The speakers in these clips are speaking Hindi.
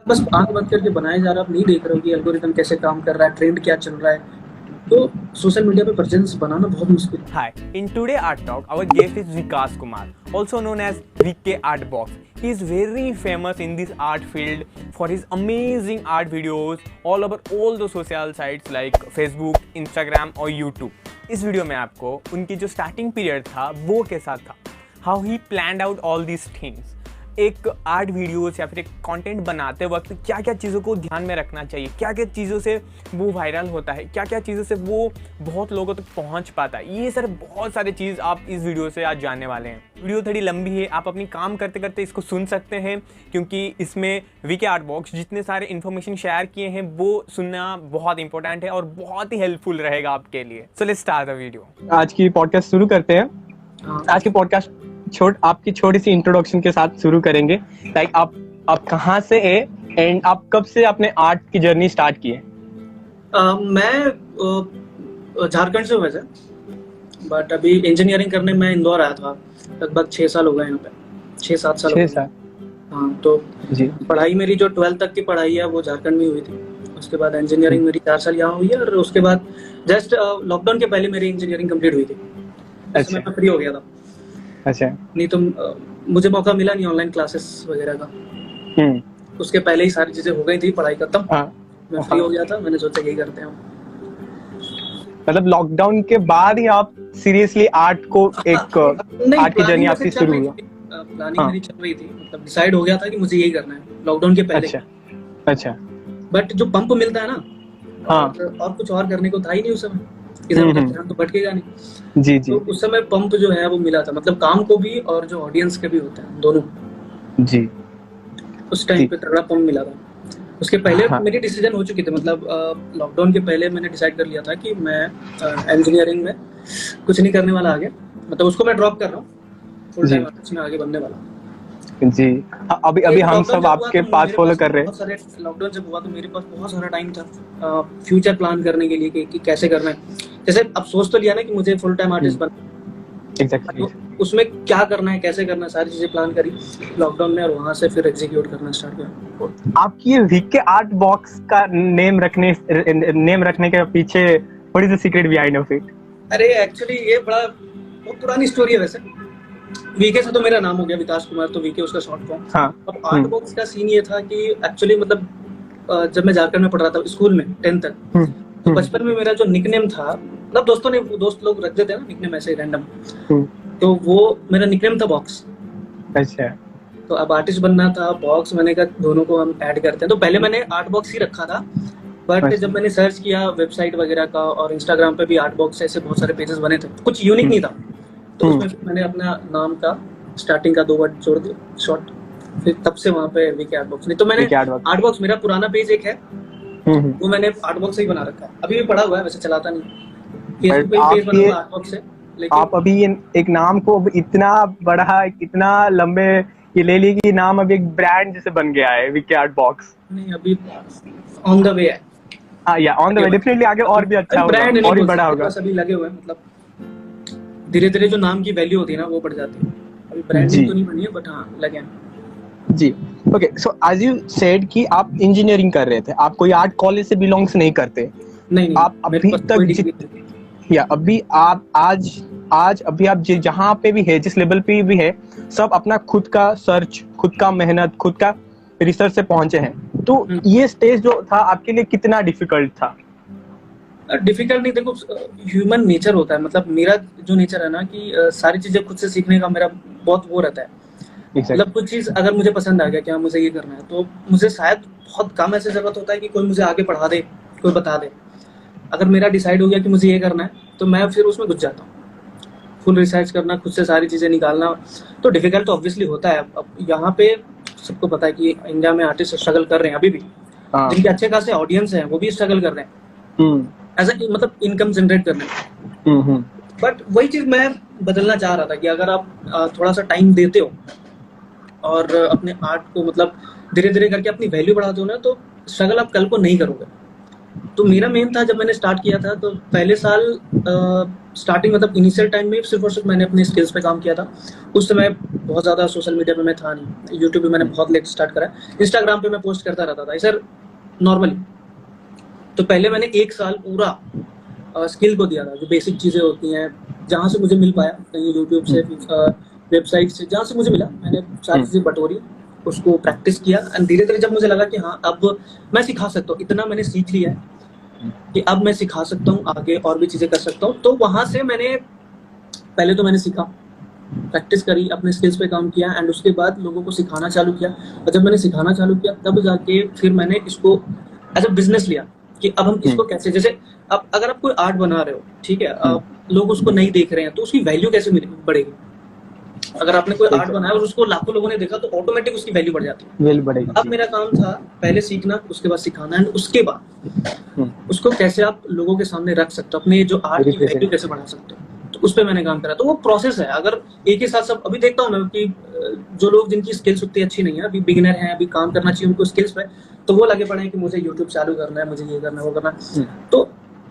बस आँख बंद करके बनाए जा रहे हो, आप नहीं देख रहे हो कि एल्गोरिदम कैसे काम कर रहा है, ट्रेंड क्या चल रहा है। तो सोशल मीडिया पे प्रेजेंस बनाना बहुत मुश्किल है। Hi, in today Art Talk, our guest is Vikas Kumar, also known as VK Artbox. He is very famous in this art field for his amazing art videos all over all the social sites like Facebook, Instagram और YouTube. इस वीडियो में आपको उनकी जो स्टार्टिंग पीरियड था वो कैसा था, how he planned out all these things, एक आर्ट वीडियोस या फिर एक कंटेंट बनाते वक्त क्या क्या चीज़ों को ध्यान में रखना चाहिए, क्या क्या चीज़ों से वो वायरल होता है, क्या क्या चीज़ों से वो बहुत लोगों तक पहुंच पाता है, ये सर बहुत सारे चीज़ आप इस वीडियो से आज जानने वाले हैं। वीडियो थोड़ी लंबी है, आप अपनी काम करते करते इसको सुन सकते हैं क्योंकि इसमें वीके आर्ट बॉक्स जितने सारे इन्फॉर्मेशन शेयर किए हैं वो सुनना बहुत इंपॉर्टेंट है और बहुत ही हेल्पफुल रहेगा आपके लिए। So let's start the video. आज की पॉडकास्ट शुरू करते हैं। आज की पॉडकास्ट आपकी छोटी सी इंट्रोडक्शन के साथ शुरू करेंगे। लाइक आप कहाँ से है एंड आप कब से अपने आर्ट की जर्नी स्टार्ट की है? मैं झारखंड से हूँ वैसे, बट अभी इंजीनियरिंग करने मैं इंदौर आया था। लगभग 6 साल हो गए यहाँ पे, 6-7 साल हो 6 गए। साल। हाँ, तो जी। पढ़ाई मेरी जो 12th तक की पढ़ाई है वो झारखंड में हुई थी। उसके बाद इंजीनियरिंग मेरी 4 साल यहाँ हुई है और उसके बाद जस्ट लॉकडाउन के पहले मेरी इंजीनियरिंग कंप्लीट हुई थी। उस समय मैं फ्री हो गया था। अच्छा। नहीं तो मुझे मौका मिला नहीं ऑनलाइन क्लासेस वगैरह का। उसके पहले ही सारी चीजें हो गई थी, पढ़ाई खत्म। मैं फ्री हो गया था, मैंने सोचा यही करते हैं। मतलब लॉकडाउन के बाद ही आप सीरियसली आर्ट को एक आर्ट की जर्नी आपकी शुरू हुई? प्लानिंग मेरी चल रही थी, मतलब डिसाइड हो गया था कि मुझे यही करना है लॉकडाउन के पहले। अच्छा। बट जो पंप मिलता है ना, और कुछ और करने को था ही नहीं उस समय, इधर उधर ध्यान तो भटकेगा नहीं। जी। तो उस समय पंप जो है वो मिला था, मतलब काम को भी और जो ऑडियंस के भी होते हैं दोनों। जी। उस टाइम पे तगड़ा पंप मिला था। उसके पहले मेरी डिसीजन हो चुकी थी, मतलब लॉकडाउन के पहले मैंने डिसाइड कर लिया था कि मैं इंजीनियरिंग में कुछ नहीं करने वाला आगे, मतलब उसको मैं ड्रॉप कर रहा हूँ, फुल टाइम आर्टिस्ट में आगे बनने वाला। जी। अभी हम सब आपके पास फॉलो कर रहे हैं। लॉकडाउन जब हुआ तो मेरे पास बहुत सारा टाइम था फ्यूचर प्लान करने के लिए कि कैसे करना है। जैसे अब सोच तो लिया ना कि मुझे फुल टाइम आर्टिस्ट बनना है। एग्जैक्टली। उसमें क्या करना है, कैसे करना है, सारी चीजें प्लान करी लॉकडाउन में और वहां से फिर एग्जीक्यूट करना स्टार्ट किया। आपकी ये वीके आर्ट बॉक्स का नेम रखने के पीछे what is the secret behind of it? अरे एक्चुअली ये बहुत पुरानी स्टोरी है वैसे। वीके से तो मेरा नाम हो गया विकास कुमार, तो वीके उसका शॉर्ट फॉर्म। अब आर्ट बॉक्स का सीन ये था कि एक्चुअली मतलब जब मैं झारखंड में पढ़ रहा था स्कूल में 10th तक, तो बचपन में मेरा जो निकनेम था, मतलब दोस्त लोग रख देते हैं ना निकनेम ऐसे रैंडम, तो वो मेरा निकनेम था बॉक्स। अच्छा। तो अब आर्टिस्ट बनना था, बॉक्स, मैंने कहा दोनों को हम ऐड करते हैं। तो पहले मैंने आर्ट बॉक्स ही रखा था, बट जब मैंने सर्च किया वेबसाइट वगैरह का और इंस्टाग्राम पे भी आर्ट बॉक्स ऐसे बहुत सारे पेजेस बने थे, कुछ यूनिक नहीं था, तो उसमें मैंने अपना नाम का स्टार्टिंग का 2 वर्ड जोड़ दिया शॉर्ट, फिर तब से वहाँ पे वीके आर्ट बॉक्स। नहीं तो मैंने आर्ट बॉक्स, मेरा पुराना पेज एक है वो मैंने आर्ट बॉक्स से ही बना रखा है, अभी भी पड़ा हुआ है, वैसे चलाता नहीं। फेसबुक पे पेज बना हुआ आर्ट बॉक्स से, लेकिन आप अभी एक नाम को इतना बड़ा, इतना लंबे ये ले ली कि नाम अभी एक ब्रांड जैसे बन गया है वीके आर्ट बॉक्स। नहीं, अभी ऑन द वे है। हाँ, या ऑन द वे, डेफिनेटली आगे और भी अच्छा होगा और भी बड़ा होगा। सभी लगे हुए हैं, मतलब धीरे-धीरे जो नाम की वैल्यू होती है ना वो बढ़ जाती है। अभी ब्रांडिंग तो नहीं बनी है, बट हाँ लगे हैं। जी। Okay, so as you said कि आप इंजीनियरिंग कर रहे थे, आप कोई आर्ट कॉलेज से बिलोंग्स नहीं करते? नहीं, आप अभी तक या अभी आप आज अभी आप जहाँ पे भी है, जिस लेवल पे भी है, सब अपना खुद का सर्च, खुद का मेहनत, खुद का रिसर्च से पहुंचे हैं। तो ये स्टेज जो था आपके लिए कितना डिफिकल्ट था? डिफिकल्ट नहीं, देखो ह्यूमन नेचर होता है, मतलब मेरा जो नेचर है ना कि सारी चीजें खुद से सीखने का मेरा बहुत वो रहता है। मतलब कुछ चीज अगर मुझे पसंद आ गया कि हाँ मुझे ये करना है, तो मुझे शायद बहुत कम ऐसे जरूरत होता है कि कोई मुझे आगे पढ़ा दे, कोई बता दे। अगर मेरा डिसाइड हो गया कि मुझे ये करना है, तो मैं फिर उसमें घुस जाता हूँ। फुल रिसर्च करना, खुद से सारी चीजें निकालना, तो डिफिकल्ट तो ऑब्वियसली होता है। अब यहाँ पे सबको पता है कि इंडिया में आर्टिस्ट स्ट्रगल कर रहे हैं अभी भी, जिनके अच्छे खासे ऑडियंस हैं वो भी स्ट्रगल कर रहे हैं ऐसा, मतलब इनकम जनरेट करने। बट वही चीज मैं बदलना चाह रहा था कि अगर आप थोड़ा सा टाइम देते हो और अपने आर्ट को मतलब धीरे धीरे करके अपनी वैल्यू बढ़ाते हो ना, तो स्ट्रगल आप कल को नहीं करोगे। तो मेरा मेन था, जब मैंने स्टार्ट किया था तो पहले साल स्टार्टिंग मतलब इनिशियल टाइम में सिर्फ और सिर्फ मैंने अपने स्किल्स पे काम किया था। उस समय बहुत ज़्यादा सोशल मीडिया पे मैं था नहीं, यूट्यूब पे मैंने बहुत लेट स्टार्ट करा, इंस्टाग्राम पे मैं पोस्ट करता रहता था सर नॉर्मली। तो पहले मैंने 1 साल पूरा स्किल को दिया था, जो बेसिक चीज़ें होती हैं, जहाँ से मुझे मिल पाया, कहीं यूट्यूब से, वेबसाइट से, जहाँ से मुझे मिला मैंने सारी चीज़ें बटोरी, उसको प्रैक्टिस किया। एंड धीरे धीरे जब मुझे लगा कि हाँ अब मैं सिखा सकता हूँ, इतना मैंने सीख लिया है कि अब मैं सिखा सकता हूँ, आगे और भी चीज़ें कर सकता हूँ, तो वहाँ से मैंने पहले तो मैंने सीखा, प्रैक्टिस करी, अपने स्किल्स पे काम किया, एंड उसके बाद लोगों को सिखाना चालू किया। और जब मैंने सिखाना चालू किया तब जाके फिर मैंने इसको एज अ बिजनेस लिया कि अब हम इसको कैसे, जैसे अब अगर आप कोई आर्ट बना रहे हो, ठीक है, लोग उसको नहीं देख रहे हैं तो उसकी वैल्यू कैसे बढ़ेगी। अगर आपने कोई आर्ट बनाया और उसको लाखों लोगों ने देखा तो ऑटोमेटिक उसकी वैल्यू बढ़ जाती है, वैल्यू बढ़ेगी। अब मेरा काम था पहले सीखना, उसके बाद सिखाना, एंड उसके बाद उसको कैसे आप लोगों के सामने रख सकते हो, अपने जो आर्ट की वैल्यू कैसे बढ़ा सकते हो, तो उस पर मैंने काम करा। तो वो प्रोसेस है, अगर एक ही साथ सब, अभी देखता हूँ मैं कि जो लोग जिनकी स्किल्स उतनी अच्छी नहीं है, अभी बिगिनर हैं, अभी काम करना चाहिए उनको स्किल्स पे, तो वो लगे पड़े हैं कि मुझे यूट्यूब चालू करना है, मुझे ये करना है, वो करना है। तो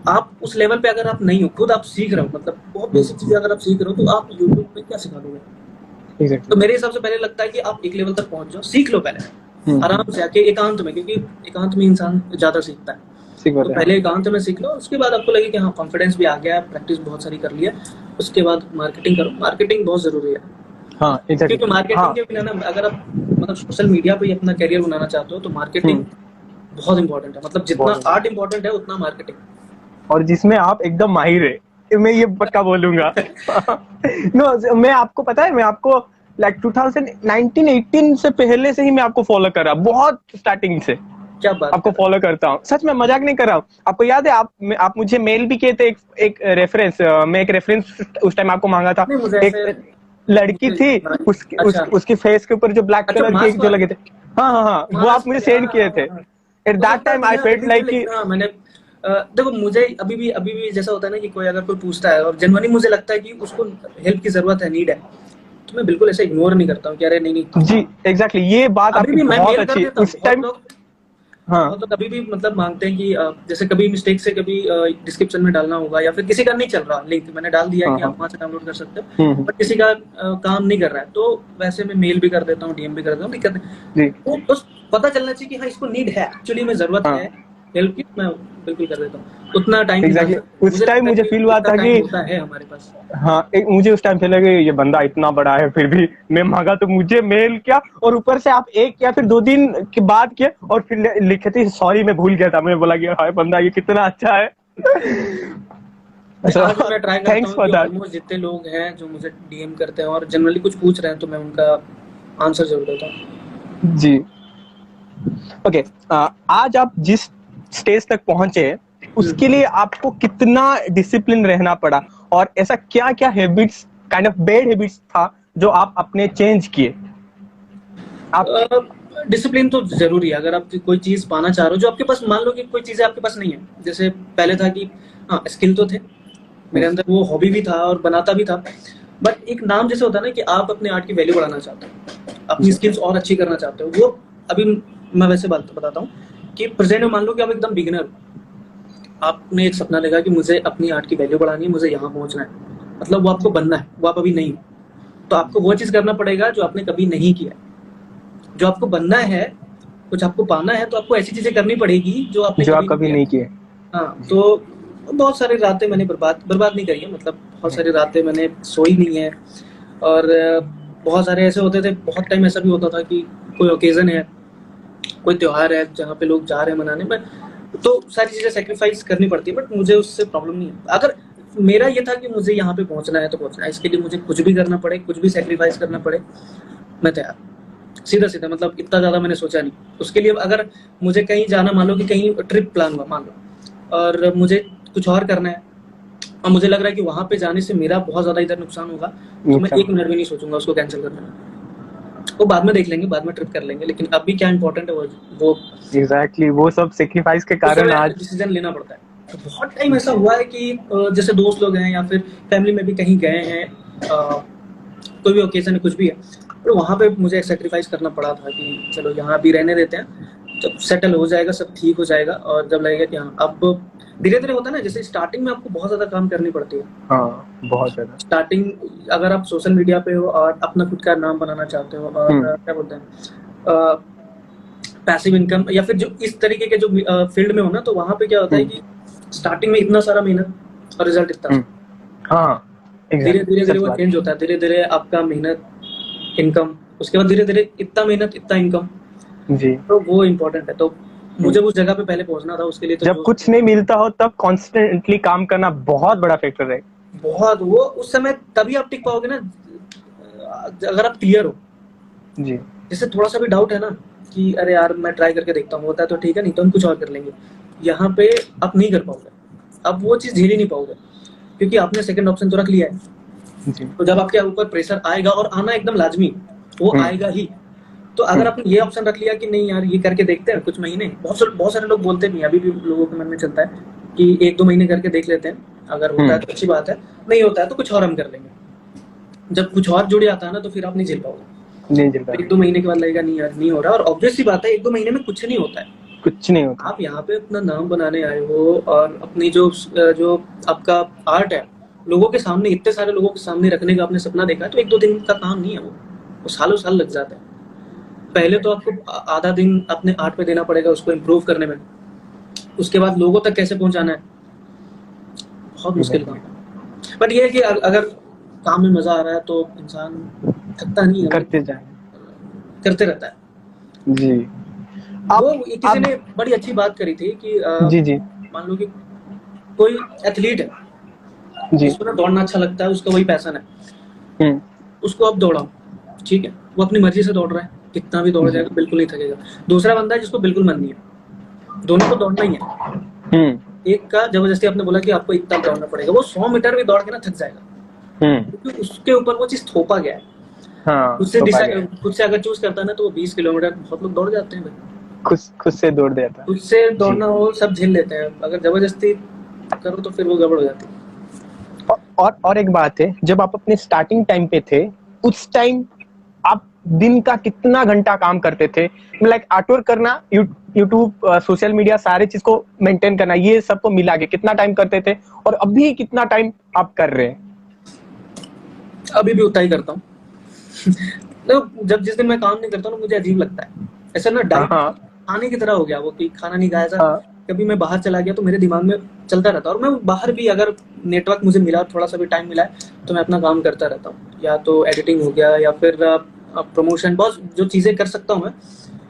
आप उस लेवल पे अगर आप नहीं हो, खुद आप सीख रहे हो, मतलब बहुत बेसिक चीजें अगर आप सीख रहे हो, तो आप यूट्यूब पे क्या सिखा दोगे। तो मेरे हिसाब से पहले लगता है कि आप एक लेवल तक पहुंच जाओ, सीख लो पहले आराम से आके एकांत में, क्योंकि एकांत में इंसान ज्यादा सीखता है। तो पहले एकांत में सीख लो, उसके बाद आपको लगे कि हाँ कॉन्फिडेंस भी आ गया, प्रैक्टिस बहुत सारी कर लिया, उसके बाद मार्केटिंग करो। मार्केटिंग बहुत जरूरी है, हाँ exactly. क्योंकि मार्केटिंग के बिना ना, अगर आप मतलब सोशल मीडिया पे अपना करियर बनाना चाहते हो तो मार्केटिंग बहुत इंपॉर्टेंट है, मतलब जितना आर्ट इंपॉर्टेंट है उतना मार्केटिंग, और जिसमें आप एकदम माहिर है, मैं ये पक्का बोलूंगा। नो, मैं आपको पता है, मैं आपको लाइक 2019-18 से पहले से ही मैं आपको फॉलो कर रहा, बहुत स्टार्टिंग से क्या बात, आपको फॉलो करता हूँ, सच में मजाक नहीं कर रहा हूँ। आपको याद है, आप मुझे मेल भी किए थे एक रेफरेंस, मैं एक रेफरेंस उस टाइम आपको मांगा था। एक लड़की थी, उसके फेस के ऊपर जो ब्लैक कलर के जो लगे थे, हाँ, वो आप मुझे सेंड किए थे। At that time I felt like कि मैंने देखो, मुझे अभी भी जैसा होता है ना कि कोई अगर कोई पूछता है और जनरली मुझे लगता है कि उसको हेल्प की जरूरत है, नीड है, तो मैं बिल्कुल ऐसे इग्नोर नहीं करता हूँ कि अरे नहीं। जी एग्जैक्टली, ये बात आपकी बहुत अच्छी। उस टाइम हाँ, तो कभी भी मतलब मांगते हैं कि जैसे कभी मिस्टेक से कभी डिस्क्रिप्शन में डालना होगा, या फिर किसी का नहीं चल रहा लिंक, मैंने डाल दिया है कि आप वहाँ से डाउनलोड कर सकते हो, बट किसी का काम नहीं कर रहा है, तो वैसे मैं मेल भी कर देता हूँ, डीएम भी कर देता हूँ, दिक्कत नहीं। तो बस पता चलना चाहिए कि हाँ इसको नीड है, एक्चुअली में जरूरत है हेल्प की, मैं बिल्कुल कर देता हूँ। उतना टाइम exactly. उस टाइम मुझे फील हुआ था कि है हमारे पास, हाँ, मुझे उस टाइम फील लगा ये बंदा इतना बड़ा है फिर भी मैं मांगा तो मुझे मेल किया, और ऊपर से आप 1 या फिर 2 दिन के बाद किए, और फिर लिखे थे सॉरी मैं भूल गया था, मैं बोला कि हाय बंदा ये कितना अच्छा है। मैं ट्राई करता हूँ ऑलमोस्ट जितने लोग हैं जो मुझे डीएम करते हैं और जनरली कुछ पूछ रहे हैं, तो मैं उनका आंसर जरूर देता हूँ। जी ओके, आज आप जिस स्टेज तक पहुंचे उसके लिए आपको कितना डिसिप्लिन रहना पड़ा, और ऐसा क्या क्या habits, kind of bad habits था जो आप अपने चेंज किए। आप डिसिप्लिन तो जरूरी है, अगर आप कोई चीज पाना चाह रहे हो जो आपके पास, मान लो कि कोई चीज आपके पास नहीं है, जैसे पहले था कि हाँ स्किल तो थे मेरे अंदर, वो हॉबी भी था और बनाता भी था, बट एक नाम जैसे होता है ना कि आप अपने आर्ट की वैल्यू बढ़ाना चाहते हो, अपनी स्किल्स और अच्छी करना चाहते हो, वो अभी मैं वैसे बताता हूँ कि प्रेजेंट में मान लो कि आप एकदम बिगिनर हो, आपने एक सपना देखा कि मुझे अपनी आर्ट की वैल्यू बढ़ानी है, मुझे यहाँ पहुंचना है, मतलब वो आपको बनना है, वो आप अभी नहीं हो, तो आपको वो चीज करना पड़ेगा जो आपने कभी नहीं किया। जो आपको बनना है, कुछ आपको पाना है, तो आपको ऐसी चीजें करनी पड़ेगी जो आपने कभी नहीं किया। हाँ, तो बहुत सारी रातें मैंने बर्बाद नहीं करी है, मतलब बहुत सारी रातें मैंने सोई नहीं है, और बहुत सारे ऐसे होते थे, बहुत टाइम ऐसा भी होता था कि कोई ओकेजन है, कोई त्योहार है जहाँ पे लोग जा रहे हैं मनाने में, तो सारी चीजें सेक्रीफाइस करनी पड़ती है, बट मुझे उससे प्रॉब्लम नहीं है। अगर मेरा ये था कि मुझे यहाँ पे पहुंचना है तो पहुंचना है, इसके लिए मुझे कुछ भी करना पड़े, कुछ भी सेक्रीफाइस करना पड़े, मैं तैयार, सीधा, मतलब इतना ज्यादा मैंने सोचा नहीं उसके लिए। अगर मुझे कहीं जाना, मान लो कि कहीं ट्रिप प्लान हुआ मान लो, और मुझे कुछ और करना है, और मुझे लग रहा है कि वहां पे जाने से मेरा बहुत ज्यादा इधर नुकसान होगा, तो मैं 1 मिनट भी नहीं सोचूंगा उसको कैंसिल करने में, वो बाद में देख लेंगे, बाद में ट्रिप कर लेंगे, लेकिन अभी क्या इंपॉर्टेंट है वो एग्जैक्टली वो सब सेक्रीफाइस के कारण आज डिसीजन लेना पड़ता है। तो बहुत टाइम ऐसा हुआ है कि जैसे दोस्त लोग हैं या फिर फैमिली में भी कहीं गए हैं, कोई भी ओकेजन है, कुछ भी है, तो वहाँ पे मुझे सेक्रीफाइस करना पड़ा था कि चलो यहाँ भी रहने देते हैं, जब सेटल हो जाएगा, सब ठीक हो जाएगा, और जब लगेगा कि हाँ अब धीरे धीरे होता है ना, जैसे स्टार्टिंग में आपको बहुत ज्यादा काम करनी पड़ती है। हाँ, बहुत ज्यादा। स्टार्टिंग अगर आप सोशल मीडिया पे हो और अपना खुद का नाम बनाना चाहते हो, और क्या बोलते हैं, पैसिव इनकम, या फिर जो इस तरीके के जो फील्ड में हो ना, तो वहां पे क्या होता है कि स्टार्टिंग में इतना सारा मेहनत और रिजल्ट इतना, हाँ, धीरे धीरे धीरे वो चेंज होता है, धीरे धीरे आपका मेहनत इनकम, उसके बाद धीरे धीरे इतना मेहनत इतना इनकम जी। तो वो इम्पोर्टेंट है। तो मुझे उस जगह पे पहले पहुंचना था, उसके लिए तो जब कुछ नहीं मिलता हो तब कॉन्स्टेंटली काम करना बहुत बड़ा फैक्टर है। बहुत, वो उस समय तभी आप टिक पाओगे ना अगर आप क्लियर हो जी। जैसे थोड़ा सा भी डाउट है ना कि अरे यार मैं ट्राई करके देखता हूँ, होता है तो ठीक है, नहीं तो हम कुछ और कर लेंगे, यहाँ पे आप नहीं कर पाओगे, अब वो चीज झेल ही नहीं पाओगे, क्योंकि आपने सेकंड ऑप्शन तो रख लिया है। जी। तो जब आपके ऊपर प्रेशर आएगा, और आना एकदम लाजमी, वो आएगा ही, तो अगर आपने ये ऑप्शन रख लिया कि नहीं यार ये करके देखते हैं कुछ महीने, बहुत सारे लोग बोलते नहीं, अभी भी लोगों के मन में चलता है कि 1-2 महीने करके देख लेते हैं, अगर होता है तो अच्छी बात है, नहीं होता है तो कुछ और हम कर लेंगे। जब कुछ और जुड़ जाता है ना, तो फिर आप नहीं झेल पाओगे, नहीं झेल पाओगे। 1-2 महीने के बाद लगेगा नहीं यार नहीं हो रहा, और ऑब्वियस सी बात है 1-2 महीने में कुछ नहीं होता है, कुछ नहीं होता। आप यहाँ पे अपना नाम बनाने आए हो, और अपनी जो आपका आर्ट है लोगों के सामने, इतने सारे लोगों के सामने रखने का आपने सपना देखा है, तो 1-2 दिन का काम नहीं है, वो सालों साल लग जाता है। पहले तो आपको आधा दिन अपने आर्ट पे देना पड़ेगा उसको इम्प्रूव करने में, उसके बाद लोगों तक कैसे पहुंचाना है, बहुत मुश्किल काम है। बट ये है कि अगर काम में मजा आ रहा है तो इंसान थकता नहीं है, करते रहता है जी। वो किसी ने बड़ी अच्छी बात करी थी कि जी मान लो कि कोई एथलीट है जी, जिसको ना दौड़ना अच्छा लगता है, उसका वही पैशन है, उसको अब दौड़ाओ, ठीक है, वो अपनी मर्जी से दौड़ रहा है, कितना भी दौड़ जाएगा बिल्कुल नहीं थकेगा। दूसरा बंदा है जिसको बिल्कुल मन नहीं है, दोनों को दौड़ना ही है। एक का जबरदस्ती आपने बोला कि आपको इतना दौड़ना पड़ेगा, वो 100 मीटर भी दौड़ के ना थक जाएगा, क्योंकि उसके ऊपर वो चीज थोपा गया है। हाँ, खुद से अगर चूज करता है ना, तो वो 20 किलोमीटर बहुत लोग दौड़ जाते हैं भाई, खुद से दौड़ देता है, खुद से दौड़ना वो सब झेल लेते हैं, अगर जबरदस्ती करो तो फिर वो गड़बड़ हो जाती है। और एक बात है, जब आप अपने स्टार्टिंग टाइम पे थे, उस टाइम आप दिन का कितना घंटा काम करते थे? लाइक आर्टवर्क करना, यूट्यूब, सोशल मीडिया, सारे चीज को मेंटेन करना, ये सबको मिला के कितना टाइम करते थे, और अभी कितना टाइम आप कर रहे हैं? अभी भी उतना ही करता हूँ। तो जब जिस दिन मैं काम नहीं करता हूँ, मुझे अजीब लगता है, ऐसा ना डाइट खाने की तरह हो गया वो, कि खाना नहीं खाया था, कभी मैं बाहर चला गया तो मेरे दिमाग में चलता रहता है, और मैं बाहर भी अगर नेटवर्क मुझे मिला, थोड़ा सा भी टाइम मिला है, तो मैं अपना काम करता रहता हूँ, या तो एडिटिंग हो गया, या फिर प्रमोशन, बहुत जो चीजें कर सकता हूँ मैं,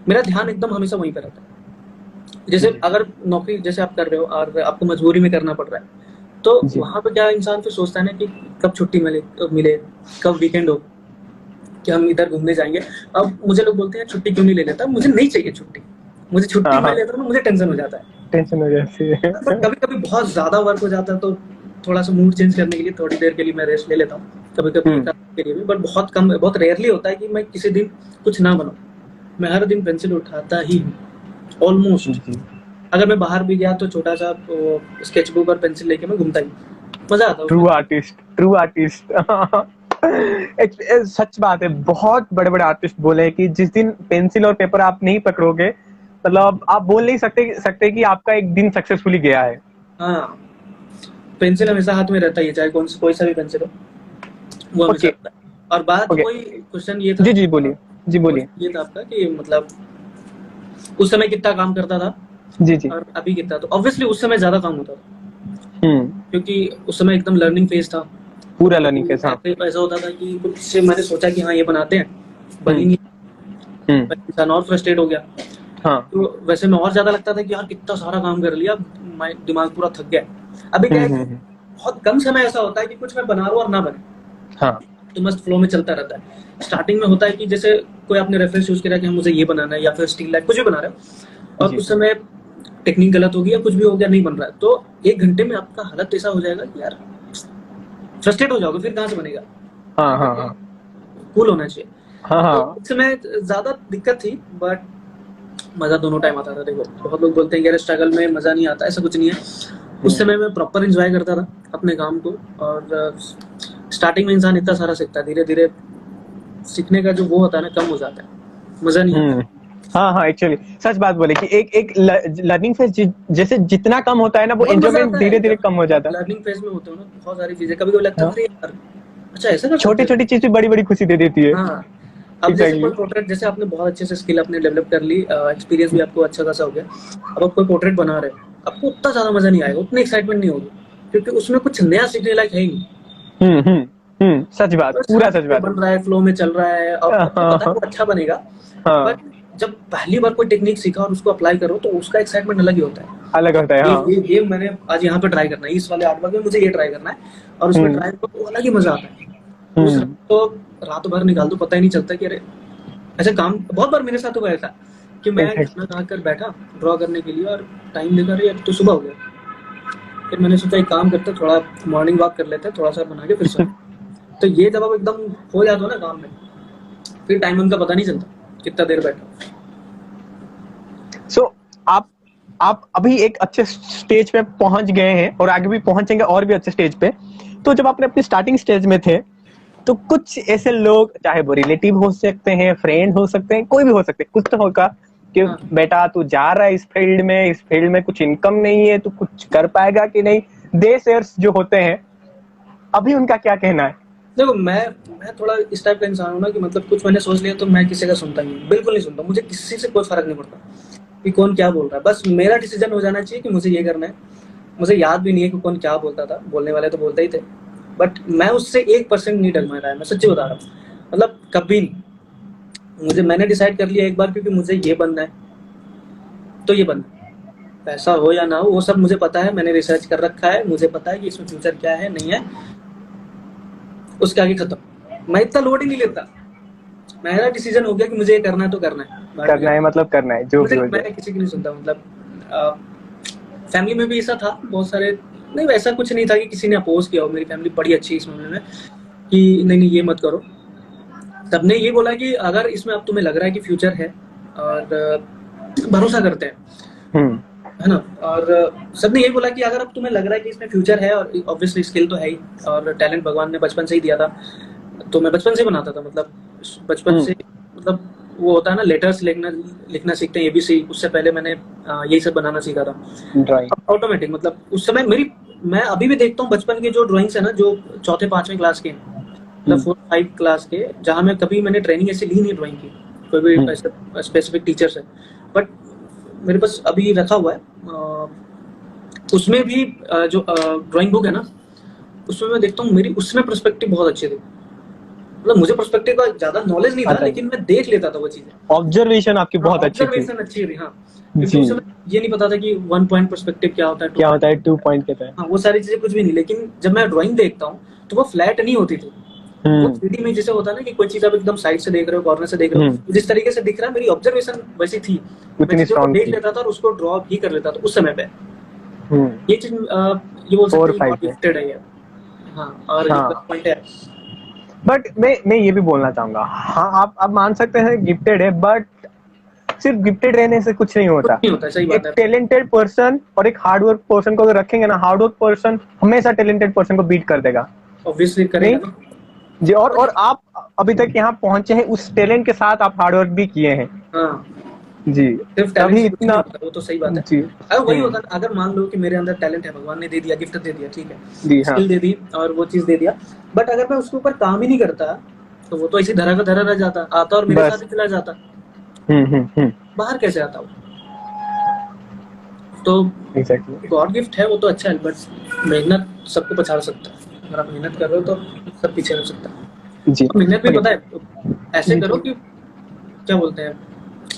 मेरा ध्यान एकदम हमेशा वहीं पे रहता है। जैसे अगर नौकरी जैसे आप कर रहे हो और आपको मजबूरी में करना पड़ रहा है, तो वहां पे क्या इंसान फिर सोचता है ना कि कब छुट्टी मिले, कब वीकेंड हो, कि हम इधर घूमने जाएंगे। अब मुझे लोग बोलते हैं छुट्टी क्यों नहीं ले लेता, मुझे नहीं चाहिए छुट्टी, मुझे छुट्टी मैं लेता हूँ मुझे टेंशन हो जाता है, टेंशन हो जाती है। कभी कभी बहुत ज्यादा वर्क हो जाता है, तो थोड़ा सा मूड चेंज करने के लिए थोड़ी देर के लिए मैं रेस्ट ले लेता हूँ, कभी कभी के लिए भी, बट बहुत कम, बहुत रेयरली होता है कि मैं किसी दिन कुछ ना बनाऊं। मैं हर दिन पेंसिल उठाता ही हूँ ऑलमोस्ट, अगर मैं बाहर भी गया तो छोटा सा स्केचबुक और पेंसिल लेके मैं घूमता ही, मजा आता है। True artist. सच बात है, बहुत बड़े बड़े आर्टिस्ट बोले कि जिस दिन पेंसिल और पेपर आप नहीं पकड़ोगे, मतलब आप बोल नहीं सकते कि आपका एक दिन सक्सेसफुली गया है। हाँ, पेंसिल हमेशा हाथ में रहता ही है, चाहे कोई सा भी पेंसिल हो, वो हमेशा रहता है। और बात कोई क्वेश्चन ये था, जी बोलिए। ये था आपका कि मतलब उस समय कितना काम करता था, जी, और अभी कितना, तो ऑब्वियसली उस समय ज्यादा काम होता था, क्योंकि उस समय एकदम लर्निंग फेज था, पूरा लर्निंग फेज। हाँ, ऐसा होता था कि कुछ से मैंने सोचा कि हाँ ये बनाते हैं, बनी नहीं, इंसान और फ्रस्ट्रेट हो गया। हाँ, तो वैसे में और ज्यादा लगता था कि यार कितना सारा काम कर लिया, दिमाग पूरा थक गया। अभी क्या है, बहुत कम समय ऐसा होता है कि कुछ मैं बना रहा हूँ और ना बने, हाँ, तो मस्त फ्लो में चलता रहता है। स्टार्टिंग में होता है कि जैसे कोई आपने रेफरेंस यूज किया कि मुझे ये बनाना है, या फिर स्टिल लाइफ कुछ भी बना रहे हो, और उस समय टेक्निक गलत होगी या कुछ भी हो गया, नहीं बन रहा है, तो 1 घंटे में आपका हालत ऐसा हो जाएगा कि यार फ्रस्ट्रेट हो जाओगे, फिर कहाँ से बनेगा। हाँ, कूल होना चाहिए। तो उस समय ज्यादा दिक्कत थी, बट मजा दोनों टाइम आता था। देखो, बहुत लोग बोलते हैं कि यार स्ट्रगल में मजा नहीं आता, ऐसा कुछ नहीं है। उस समय मैं प्रॉपर एंजॉय करता था अपने काम को, और स्टार्टिंग में इंसान इतना सारा सीखता है, धीरे धीरे सीखने का जो वो होता है ना, कम हो जाता है, मजा नहीं आता। हाँ, एक्चुअली सच बात बोले कि एक लर्निंग फेज जैसे जितना कम होता है ना, वो बहुत मजा एंजॉयमेंट आता है धीरे धीरे जब कम हो जाता है। लर्निंग फेज में होते हो ना, बहुत सारी चीजें कभी कभी लगता है हाँ, अरे यार अच्छा ऐसा कर सकते छोटी हैं। छोटी चीज भी बड़ी बड़ी खुशी दे देती है। हाँ, अब जैसे एग्जैक्टली। कोई पोर्ट्रेट, जैसे आपने बहुत अच्छे से स्किल अपने डेवलप कर ली, एक्सपीरियंस भी आपको अच्छा खासा हो गया, अब आप कोई पोर्ट्रेट बना रहे हो, आपको उतना ज्यादा मजा नहीं आएगा, उतनी एक्साइटमेंट नहीं होगी, क्योंकि उसमें कुछ नया सीखने लायक है ही नहीं। सच बात, बस पूरा हर सच चीज़ बात है। बन रहा है, फ्लो में चल रहा है, और हाँ, आपको पता है वो अच्छा बनेगा। हाँ, बट जब पहली बार कोई टेक्निक सीखा और उसको अप्लाई करो तो उसका एक्साइटमेंट अलग ही होता है। अलग होता है। हाँ। ये मैंने आज यहाँ पे ट्राई करना है, इस वाले आर्टवर्क में मुझे ये ट्राई करना है, और उसमें हम्म ट्राई करो तो अलग ही मजा आता है। उस हम्म तो रात भर निकाल दो, पता ही नहीं चलता कि अरे ऐसे काम। बहुत बार मेरे साथ हुआ ऐसा कि मैं एग्जैक्टली। खाना खा कर बैठा ड्रॉ करने के लिए, और टाइम देखा रही अब तो सुबह हो गया। फिर मैंने सोचा एक काम करते, थोड़ा मॉर्निंग वॉक कर लेते हैं, थोड़ा सा बना के फिर सो। तो ये जब आप एकदम हो जाते हो ना काम में, फिर टाइम उनका पता नहीं चलता कितना देर बैठा। सो आप अभी एक अच्छे स्टेज पे पहुंच गए हैं और आगे भी पहुंचेंगे और भी अच्छे स्टेज पे। तो जब आपने अपने स्टार्टिंग स्टेज में थे, तो कुछ ऐसे लोग, चाहे वो रिलेटिव हो सकते हैं, फ्रेंड हो सकते हैं, कोई भी हो सकते हैं, कुछ तो होगा कि हाँ, बेटा तू जा रहा है इस फील्ड में कुछ इनकम नहीं है, तू कुछ कर पाएगा कि नहीं, दे शेयर्स जो होते हैं, अभी उनका क्या कहना है? देखो मैं थोड़ा इस टाइप का इंसान हूँ ना कि मतलब कुछ मैंने सोच लिया तो मैं किसी का सुनता नहीं हूँ, बिल्कुल नहीं सुनता। मुझे किसी से कोई फर्क नहीं पड़ता कि कौन क्या बोल रहा है, बस मेरा डिसीजन हो जाना चाहिए कि मुझे ये करना है। मुझे याद भी नहीं है कि कौन क्या बोलता था, बोलने वाले तो बोलते ही थे, बट मैं उससे 1% नहीं डगमगा रहा है, मैं सच्ची बता रहा हूँ। मतलब कभी नहीं। मैंने डिसाइड कर लिया एक बार, क्योंकि मुझे ये बनना है तो ये बनना है, पैसा हो या ना हो वो सब मुझे पता है, मैंने रिसर्च कर रखा है, मुझे पता है कि इसमें फ्यूचर क्या है नहीं है, उसके आगे खत्म। मैं इतना लोड ही नहीं लेता, मेरा डिसीजन हो गया कि मुझे ये करना है तो करना है। करना है मतलब करना है, जो भी हो मैं जाए। किसी की नहीं सुनता। मतलब फैमिली में भी ऐसा था, बहुत सारे नहीं, वैसा कुछ नहीं था कि किसी ने अपोज किया हो। मेरी फैमिली बड़ी अच्छी है इस मामले में कि नहीं ये मत करो। सबने ये बोला कि अगर इसमें अब तुम्हें लग रहा है कि फ्यूचर है, और भरोसा करते हैं, है ना, और सबने यही बोला कि अगर अब तुम्हें लग रहा है कि इसमें फ्यूचर है, और ऑब्वियसली स्किल तो है ही, और टैलेंट भगवान ने बचपन से ही दिया था, तो मैं बचपन से बनाता था। मतलब बचपन से, मतलब वो होता है ना, लेटर्स लिखना सीखते हैं एबीसी, उससे पहले मैंने यही सब बनाना सीखा था ड्राइंग। ऑटोमेटिक। मतलब उस समय मैं अभी भी देखता हूँ बचपन के जो ड्राइंग्स है ना, जो चौथे पांचवें क्लास के, मतलब 4-5 क्लास के, जहाँ मैं कभी मैंने ट्रेनिंग ऐसे ली नहीं ड्राइंग की, कोई भी स्पेसिफिक टीचर से, बट मेरे पास अभी रखा हुआ है। उसमें भी जो ड्राइंग बुक है ना, उसमें मैं देखता हूँ मेरी उसमें पर्सपेक्टिव बहुत अच्छी थी। मतलब मुझे पर्सपेक्टिव का ज्यादा नॉलेज नहीं था, लेकिन मैं देख लेता था वो चीजें। ऑब्जर्वेशन आपकी बहुत अच्छी थी। ऑब्जर्वेशन अच्छी थी, हाँ, क्योंकि उस समय ये नहीं पता था कि 1 पॉइंट पर्सपेक्टिव क्या होता है, क्या होता है, 2 पॉइंट कहता है। हाँ, वो सारी चीजें कुछ भी नहीं। लेकिन जब मैं ड्राइंग देखता हूँ तो वो फ्लैट नहीं होती थी। वो 3D में जैसे होता है ना कि कोई चीज आप एकदम साइड से देख रहे हो, कॉर्नर से देख रहे हो, जिस तरीके से दिख रहा है, मेरी ऑब्जर्वेशन वैसी थी, मैं उतनी चीजों को स्ट्रांग देख थी। लेता था और उसको ड्रॉ भी कर लेता था उस समय पे। ये चीज ये बोल 4 सकते हैं 5 है। गिफ्टेड है ये। हाँ, और ये प्लस पॉइंट है। बट मैं ये भी बोलना चाहूंगा, हाँ आप मान सकते हैं गिफ्टेड है, बट सिर्फ गिफ्टेड रहने से कुछ नहीं कुछ होता। नहीं होता, सही एक बात है। टैलेंटेड पर्सन और एक हार्डवर्क पर्सन को अगर रखेंगे ना, हार्डवर्क पर्सन हमेशा टैलेंटेड पर्सन को बीट कर देगा। ऑब्वियसली करेगा नहीं ना। जी, और आप अभी तक यहाँ पहुंचे हैं उस टैलेंट के साथ, आप हार्डवर्क भी किए हैं हाँ, जी, सिर्फ टैलेंट तभी से कुछ नहीं इतना। होता, वो तो सही बात है। जी अगर वही होता, अगर मान लो कि मेरे अंदर टैलेंट है, भगवान ने दे दिया, गिफ्ट दे दिया, ठीक है, जी हाँ। स्किल दे दी और वो चीज दे दिया, बट अगर मैं उसके ऊपर काम ही नहीं करता तो वो तो ऐसी धरा का धरा रह जाता, आता और मेरे बस। साथ ही चला जाता। हम्म। बाहर कैसे आता वो? तो एग्जैक्टली। गॉड गिफ्ट है वो तो अच्छा है, बट मेहनत सबको पछाड़ सकता है। अगर आप मेहनत कर रहे हो तो सब पीछे रह सकता है। जी और मेहनत भी पता है ऐसे करो कि क्या बोलते हैं,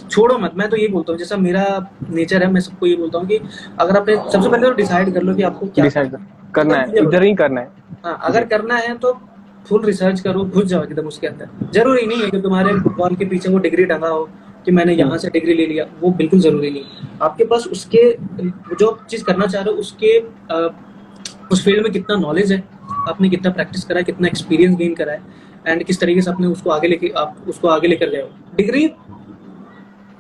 छोड़ो मत। मैं तो ये बोलता हूँ, जैसा मेरा नेचर है, मैं सबको ये बोलता हूँ कि अगर आपने सबसे पहले तो डिसाइड कर लो कि आपको क्या डिसाइड करना है, इधर ही करना है। हाँ, अगर करना है तो फुल रिसर्च करो, घुस जाओ एकदम उसके अंदर। जरूरी नहीं है कि तुम्हारे वॉल के पीछे वो डिग्री टंगा हो कि मैंने यहाँ से डिग्री ले लिया, वो बिल्कुल जरूरी नहीं। आपके पास उसके जो चीज करना चाह रहे हो उसके उस फील्ड में कितना नॉलेज है, आपने कितना प्रैक्टिस करा है, कितना एक्सपीरियंस गेन करा है, एंड किस तरीके से आपने उसको आगे लेकर गए हो। डिग्री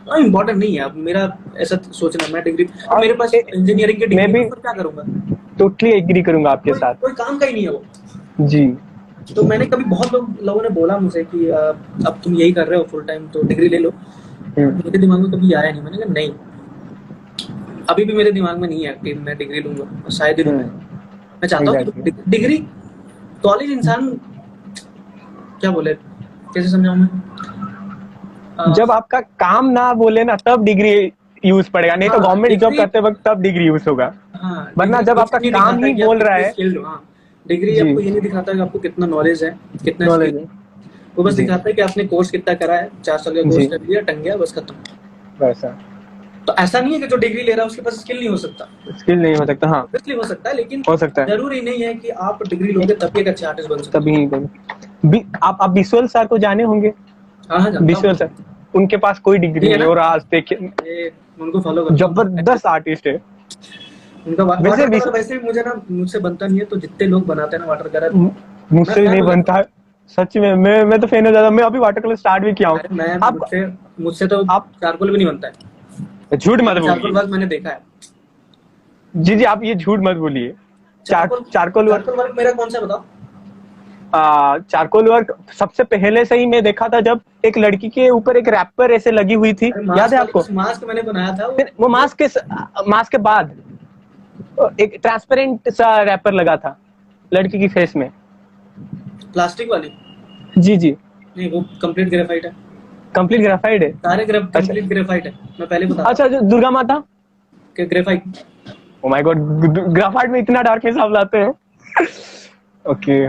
इम्पोर्टेंट नहीं है। अब मेरा ऐसा सोचना, मैं डिग्री, मेरे पास इंजीनियरिंग की डिग्री, मैं क्या करूंगा? टोटली एग्री करूंगा आपके साथ। कोई काम का ही नहीं है वो जी। तो मैंने कभी बहुत लोगों ने बोला मुझे कि अब तुम यही कर रहे हो फुल टाइम तो डिग्री ले लो, मेरे दिमाग में कभी आया नहीं, मैंने कहा नहीं, अभी भी मेरे दिमाग में नहीं है कि मैं डिग्री लूंगा, शायद ही लूं। मैं चाहता हूँ कि डिग्री कॉलेज इंसान क्या बोले, कैसे समझाऊं मैं, जब आपका काम ना बोले ना तब डिग्री यूज पड़ेगा, नहीं तो गवर्नमेंट जॉब करते वक्त तब डिग्री यूज होगा। हाँ, वरना जब आपका काम ही बोल रहा है, डिग्री आपको ये नहीं दिखाता कि आपको कितना नॉलेज है, कितना नॉलेज है, वो बस दिखाता है कि आपने कोर्स कितना करा है, 4 साल का कोर्स कर लिया, टंग गया, बस खत्म। वैसा तो ऐसा नहीं है कि जो डिग्री ले रहा है उसके पास स्किल नहीं हो सकता, स्किल नहीं हो सकता। हाँ, ऑब्वियसली हो सकता है, लेकिन हो सकता है, जरूरी नहीं है कि आप डिग्री लोगे तभी एक अच्छे आर्टिस्ट बन सकते। तभी आप विजुअल सर को जाने होंगे। हाँ, विजुअल सर, उनके पास कोई डिग्री नहीं और आज देखिए उनको फॉलो करो, जबरदस्त आर्टिस्ट है उनका। वैसे भी मुझे ना, मुझसे बनता नहीं है, तो जितने लोग बनाते हैं ना वाटर कलर, मुझसे भी नहीं बनता है सच में। मैं तो फैन हो जाता, मैं अभी वाटर कलर स्टार्ट भी किया हूँ। मुझसे तो आप चारकोल भी नहीं बनता है, झूठ मत बोलिए। चारकोल वर्क मैंने देखा है। जी आप ये झूठ मत बोलिए। चारकोल वर्क मेरा कौन सा बताओ? चारकोल वर्क सबसे पहले से ही मैं देखा था जब एक लड़की के ऊपर एक रैपर ऐसे लगी हुई थी, याद है आपको? मास्क मैंने बनाया था, वो मास्क के बाद एक ट्रांसपेरेंट सा रैपर लगा था लड़की की फेस में, प्लास्टिक वाली। जी नहीं, वो कंप्लीट ग्रेफाइट है। कंप्लीट ग्रेफाइट है, सारे कंप्लीट ग्रेफाइट है, मैं पहले बता। अच्छा, जो दुर्गा माता के graphite. Oh my God, graphite में इतना डार्कनेस आप लाते हैं। ओके।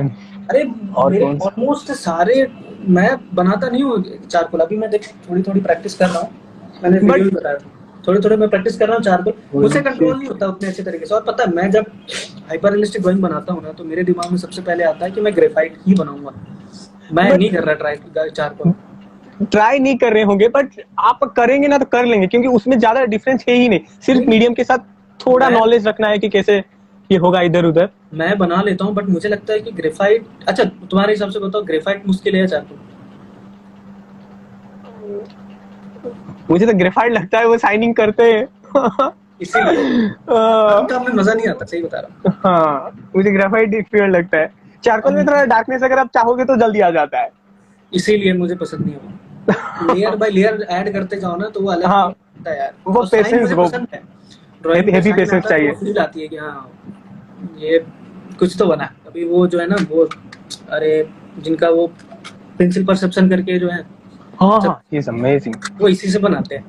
अरे मेरे ऑलमोस्ट सारे मैं बनाता नहीं हूँ चारकोल, अभी मैं देख थोड़ी प्रैक्टिस कर रहा हूँ, मैंने वीडियो भी बताया था, थोड़े मैं प्रैक्टिस कर रहा हूँ चारकोल। मुझसे कंट्रोल नहीं होता उतने अच्छे तरीके से। और पता है, मैं जब हाइपर रियलिस्टिक ड्राइंग बनाता हूँ ना, तो मेरे दिमाग में सबसे पहले आता है कि मैं ग्रेफाइट ही बनाऊंगा। मैं नहीं कर रहा ट्राई चारकोल, ट्राई नहीं कर रहे होंगे, बट आप करेंगे ना तो कर लेंगे, क्योंकि उसमें ज्यादा डिफरेंस है ही नहीं। सिर्फ मीडियम के साथ थोड़ा नॉलेज रखना है कि कैसे ये होगा इधर उधर। मैं बना लेता हूँ, बट मुझे लगता है कि ग्रेफाइट, अच्छा तुम्हारे हिसाब से बताओ, ग्रेफाइट मुश्किल है चारकोल? मुझे तो ग्रेफाइट लगता है वो शाइनिंग करते हैं इसीलिए काम में मजा नहीं आता, सही बता रहा हूँ। हाँ, मुझे ग्रेफाइट डिफिकल्ट लगता है। चारकोल में थोड़ा डार्कनेस अगर आप चाहोगे तो जल्दी आ जाता है, इसीलिए मुझे पसंद नहीं है। लेयर बाय लेयर ऐड करते जाओ ना, तो वो अलग होता है यार। वो पेशेंस, वो ड्राइंग हेवी पेशेंस चाहिए। फील आती है कि हाँ ये कुछ तो बना। अभी वो जो है ना, वो अरे जिनका वो पेंसिल परसेप्शन करके जो है, हाँ, ये अमेजिंग, वो इसी से बनाते हैं।